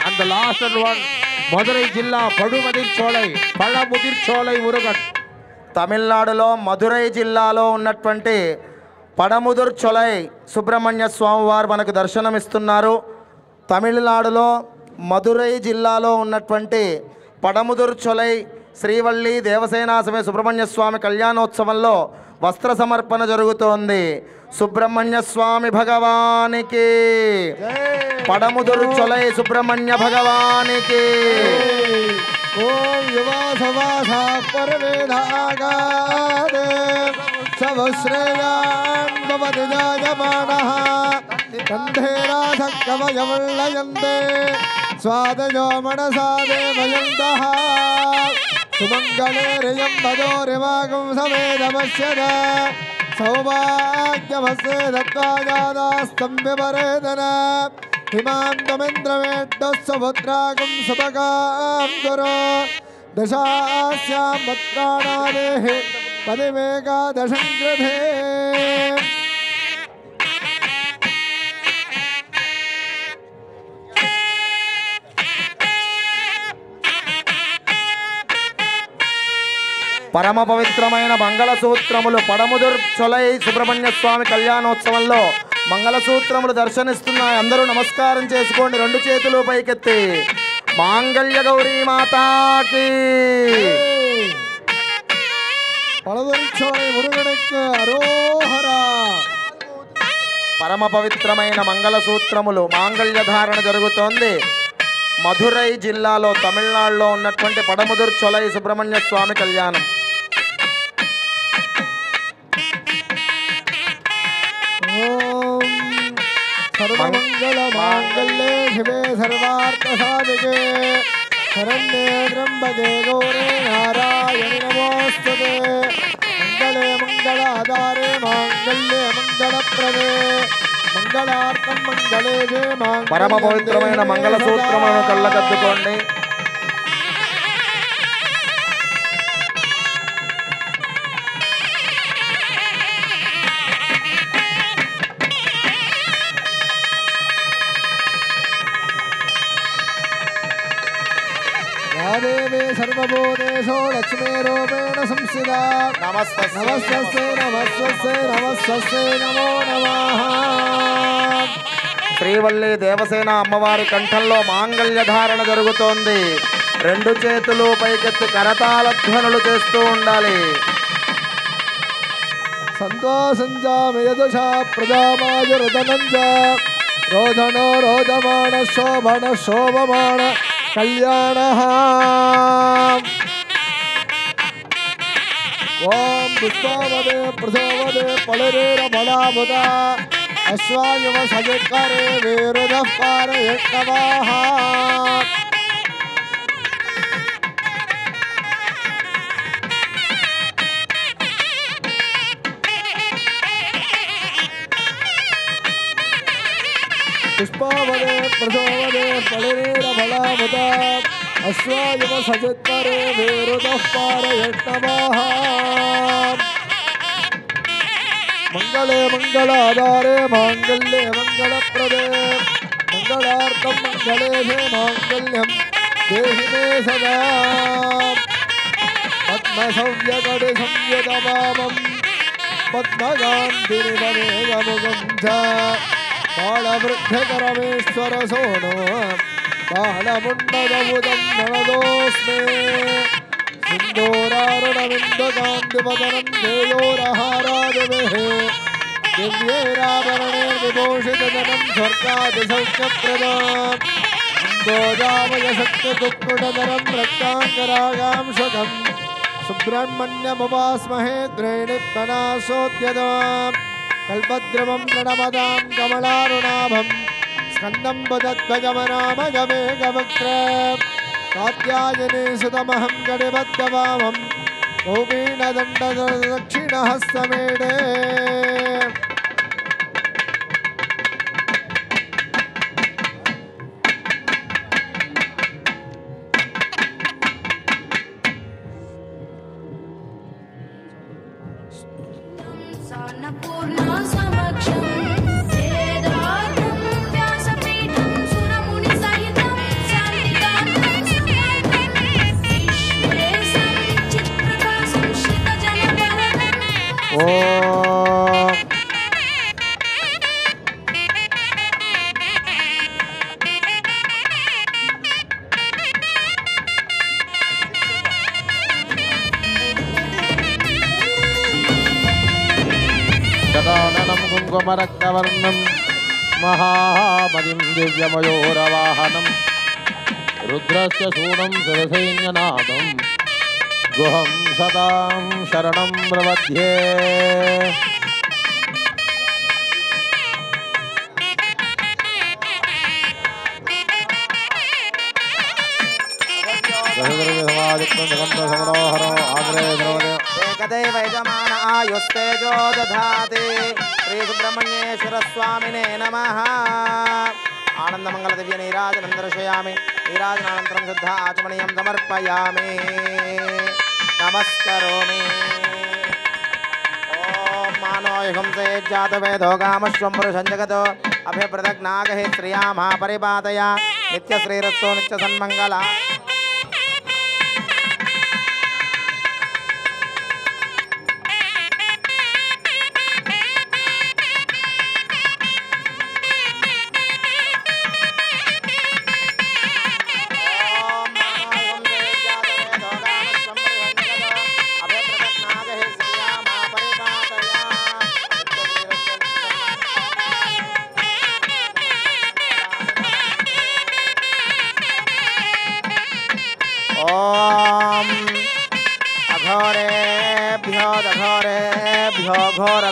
And the last one, Madurai Jilla, Padamudir Murugan. తమిళనాడులో మధురై జిల్లాలో ఉన్నటువంటి పడముదుర్ చొలై సుబ్రహ్మణ్య స్వామి వారు మనకు దర్శనమిస్తున్నారు. తమిళనాడులో మధురై జిల్లాలో ఉన్నటువంటి పడముదుర్ చొలై శ్రీవల్లి దేవసేన సమేత సుబ్రహ్మణ్య స్వామి కళ్యాణోత్సవంలో వస్త్ర సమర్పణ జరుగుతోంది. సుబ్రహ్మణ్య స్వామి భగవానికి, పడముదుర్ చొలై సుబ్రహ్మణ్య భగవానికి. ఓం యువాసవాస పరవేదాగాదే సవశ్రేయాన్ భవతి జాయమానః కంఠేరాసక్కవయవల్లయంతే స్వాదయో మనసా దేవయంతః సుమంగళేరియం భజోరివాగం సమేదమస్యద సౌభాగ్యమస్యే దత్వాజాదాస్తం విపరేదన हिमान्तमिन्द्रमेड्डस्वपुत्रागं सुभगां गुरो दशास्यां वक्त्राणादेः पदिमेकादशं गृधे పరమ పవిత్రమైన మంగళసూత్రములు పడముదుర్ చొలై సుబ్రహ్మణ్య స్వామి కళ్యాణోత్సవంలో మంగళసూత్రములు దర్శనిస్తున్నాయి. అందరూ నమస్కారం చేసుకోండి. రెండు చేతులు పైకెత్తి మాంగళ్య గౌరీ మాతాకి పరమ పవిత్రమైన మంగళసూత్రములు మాంగళ్య ధారణ జరుగుతోంది. మధురై జిల్లాలో తమిళనాడులో ఉన్నటువంటి పడముదుర్ చొలై సుబ్రహ్మణ్య స్వామి కళ్యాణం. सर्वमंगल मांगल्ये शिवे सर्वार्थ साधिके शरण्ये त्र्यंबके गौरे नारायणि नमोस्तुते मंगले मंगलाधारे मांगल्ये मंगलप्रदे मंगलार्थं मंगले जे मांगल्ये పరమ పవిత్రమైన మంగళ సూత్రములను కళ్ళకద్దుకోండి. देवे सर्वभूतेषु लक्ष्मी रूपेण संस्थिता नमस्तस्यै नमस्तस्यै नमस्तस्यै नमो नमः. శ్రీవల్లి దేవసేన అమ్మవారి కంఠంలో మాంగళ్య ధారణ జరుగుతోంది. రెండు చేతులు పైకెత్తి కరతాళ ధ్వనులు చేస్తూ ఉండాలి. సంతోషంజామయదుషా ప్రజామాయురుదనంజ రోదనో రోదమాణ శోభన శోభమాణ కళ్యాణ. ఓం పుష్పవదే ప్రసవదే పళరేర బలాముద అశ్వాయవ సజకరే వేరుద పారయన్నవాహ. పుష్పవదే ప్రసవదే పళరేర బలాముద అశ్వాయవ సజకరే వేరుద పారయన్నవాహ. मंगले मंगलाधारे मांगल्ये मंगलप्रदे मंगलार्थं मंगले हे मांगल्यं देहि मे सदा. पद्मसव्यकटे संयतवामं पद्मगान्धिनिवमेगमुगं च बालवृद्धकरमेश्वर सोनो बालमुण्डदमुदं ननदोऽस्मे. सिन्दूरारुणविन्दकान्तिवदनं देयोरहारादिभिः दिव्यैराभरणैर्विभूषितजनं स्वर्गादिसौख्यप्रदाम्. इन्दोजामयशक्तिकुक्कुटधरं रक्ताङ्गरागांशकं सुब्रह्मण्यमुपास्महे द्रैणित्मनासोद्यताम्. कल्पद्रुमं प्रणमदां कमलारुणाभं स्कन्दं वदद्वगमनामगमेकवक्त्रम्. कात्यायने सुतमहं गणिबद्धवामं कौपीनदण्डदक्षिणहस्तमेडे. శతాననం కుంకుమరక్తవర్ణం మహామదిం దివ్యమయోరవాహనం రుద్రస్య శూలం శిరసైన్యనాదం గుహం సదాం శరణం ప్రపద్యే. ఏకదేవ యజమాన ఆయుస్తేజో దధాతి. శ్రీ సుబ్రహ్మణ్యేశ్వర స్వామినే నమః. आनन्दमङ्गलदिव्यनीराजनं दर्शयामि नीराजनानन्तरं शुद्ध आचमनीयं समर्पयामि नमस्करोमि ॐ मानो युगं से जातवेदो कामश्वं पुरुषं जगतो अभयप्रदग्नागहे श्रिया महापरिपादया नित्यश्रीरस्तो नित्यसन्मङ्गला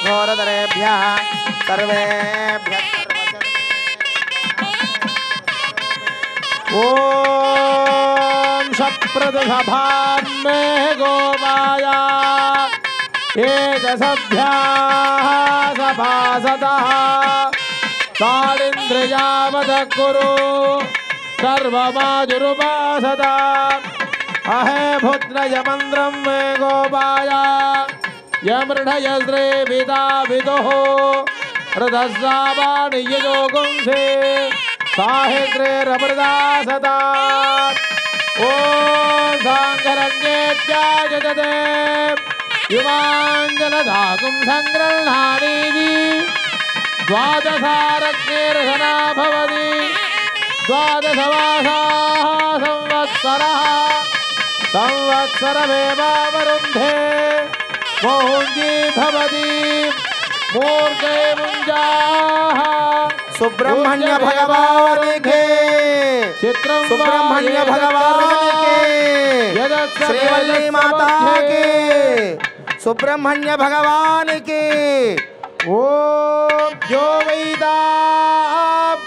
घोरधरेभ्यः सर्वेभ्यः ॐ शप्रदसभान्मे गोमाया एतसभ्याः सभासदः ताळिन्द्रियावतः कुरु सर्वमाजुरुपासदा अहे भुद्रयमन्द्रं मे गोपाया यमृढयस्रे विदा विदुः रथस्सावाणि यजोगुंसे साहित्रे रमृदा सदा ॐ साङ्गरण्येत्याजदते युवाञ्जनधातुं सङ्गृह्णानीति द्वादशारग्निरसना भवति द्वादशमासाः संवत्सरः संवत्सरमेवावरुन्धे मोहुञ्जी भवति मूर्खे मुञ्जाः सुब्रह्मण्य भगवान के चित्रं सुब्रह्मण्य भगवान के श्रीवल्ली माता के सुब्रह्मण्य भगवान के ॐ यो वेदा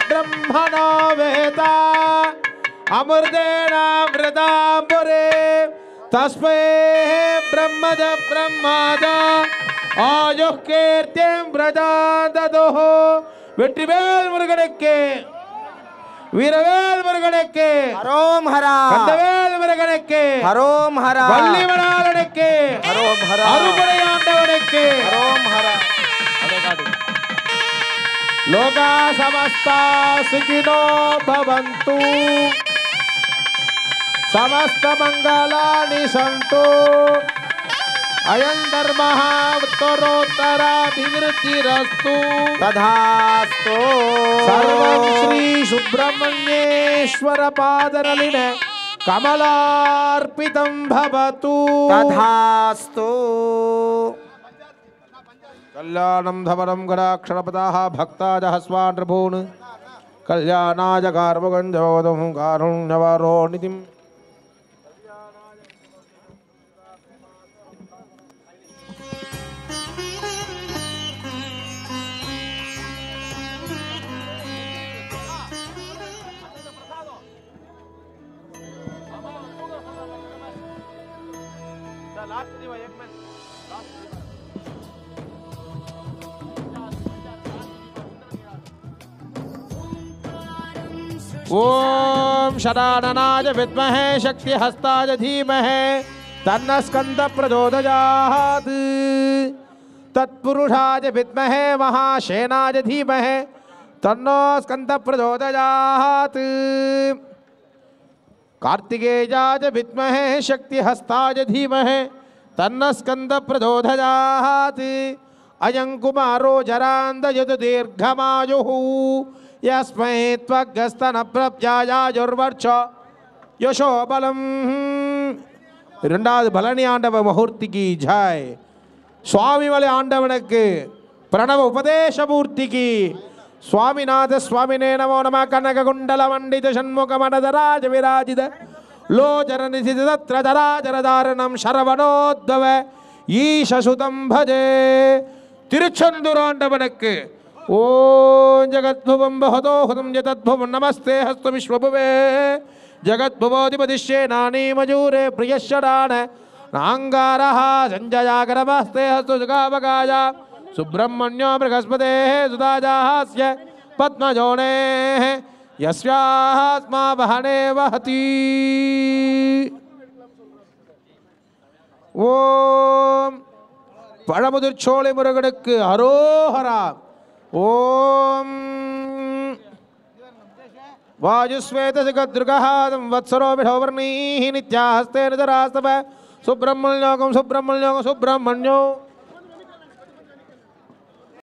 ब्रह्मणो वेदा अमृतेनामृता पुरे तस्मै ब्रह्मद ब्रह्माद आयुः कीर्तिं प्रदादतुः வெற்றிவேல் முருகனுக்கு வீரவேல் முருகனுக்கு हरोम हरा கந்தவேல் முருகனுக்கு हरोम हरा வள்ளிமணாளனுக்கு हरोम हरा அருபடையாண்டவனுக்கு हरोम हरा लोका समस्ता सुखिनो भवन्तु समस्त मंगलानि सन्तु अयं धर्मः उत्तरोत्तराभिवृद्धिरस्तु तथास्तु सर्वं श्री सुब्रह्मण्येश्वर पादरलिने कमलार्पितं भवतु तथास्तु कल्याणं धवनं गणाक्षरपदाः भक्ताजः स्वानृभून् कल्याणाय कार्मुगञ्जोदं कारुण्यवरो नितिम् ओम शराननाय विद्महे शक्तिहस्ताय धीमहि तन्नः स्कन्दः प्रचोदयात् तत्पुरुषाय विद्महे महासेनाय धीमहि तन्नो स्कन्दः प्रचोदयात् कार्तिकेयाय विद्महे शक्तिहस्ताय धीमहि तन्नः स्कन्दः प्रचोदयात् अयं कुमारो जरान्दयतु दीर्घमायुः यस्मै त्वगस्तनप्रप्यायाजुर्वर्ष यशो बलम இரண்டாவது பழனி ஆண்டவ முகூர்த்திக்கு ஜாய் சுவாமிமலை ஆண்டவனுக்கு பிரணவ உபதேச மூர்த்திக்கு சுவாமிநாத சுவாமினே நமோ நம கனக குண்டல மண்டித ஷண்முக மனதராஜ விராஜித லோச்சர நிசித தத்ர தராஜரதாரணம் சரவணோத்பவ ஈசசுதம் பஜே திருச்செந்தூர் ஆண்டவனுக்கு ओम जगद्भुवं बहतो हुतं जतद्भुवं नमस्ते हस्तु विश्वभुवे जगद्भुवोऽधिपतिष्ये नानी मजूरे प्रियश्चरान नांगारः संजयाकरमस्ते हस्तु सुगावगाय सुब्रह्मण्यो बृहस्पतेः सुदाजास्य पद्मजोनेः यस्यात्मा वहने वहति ओम பழமுதிர்ச்சோலை முருகனுக்கு அரோஹரா ஓம் वायुस्वेतसिगद्रुगहादं वत्सरो विषवर्णीः नित्याहस्तेन धरास्तव सुब्रह्मण्योकं सुब्रह्मण्यो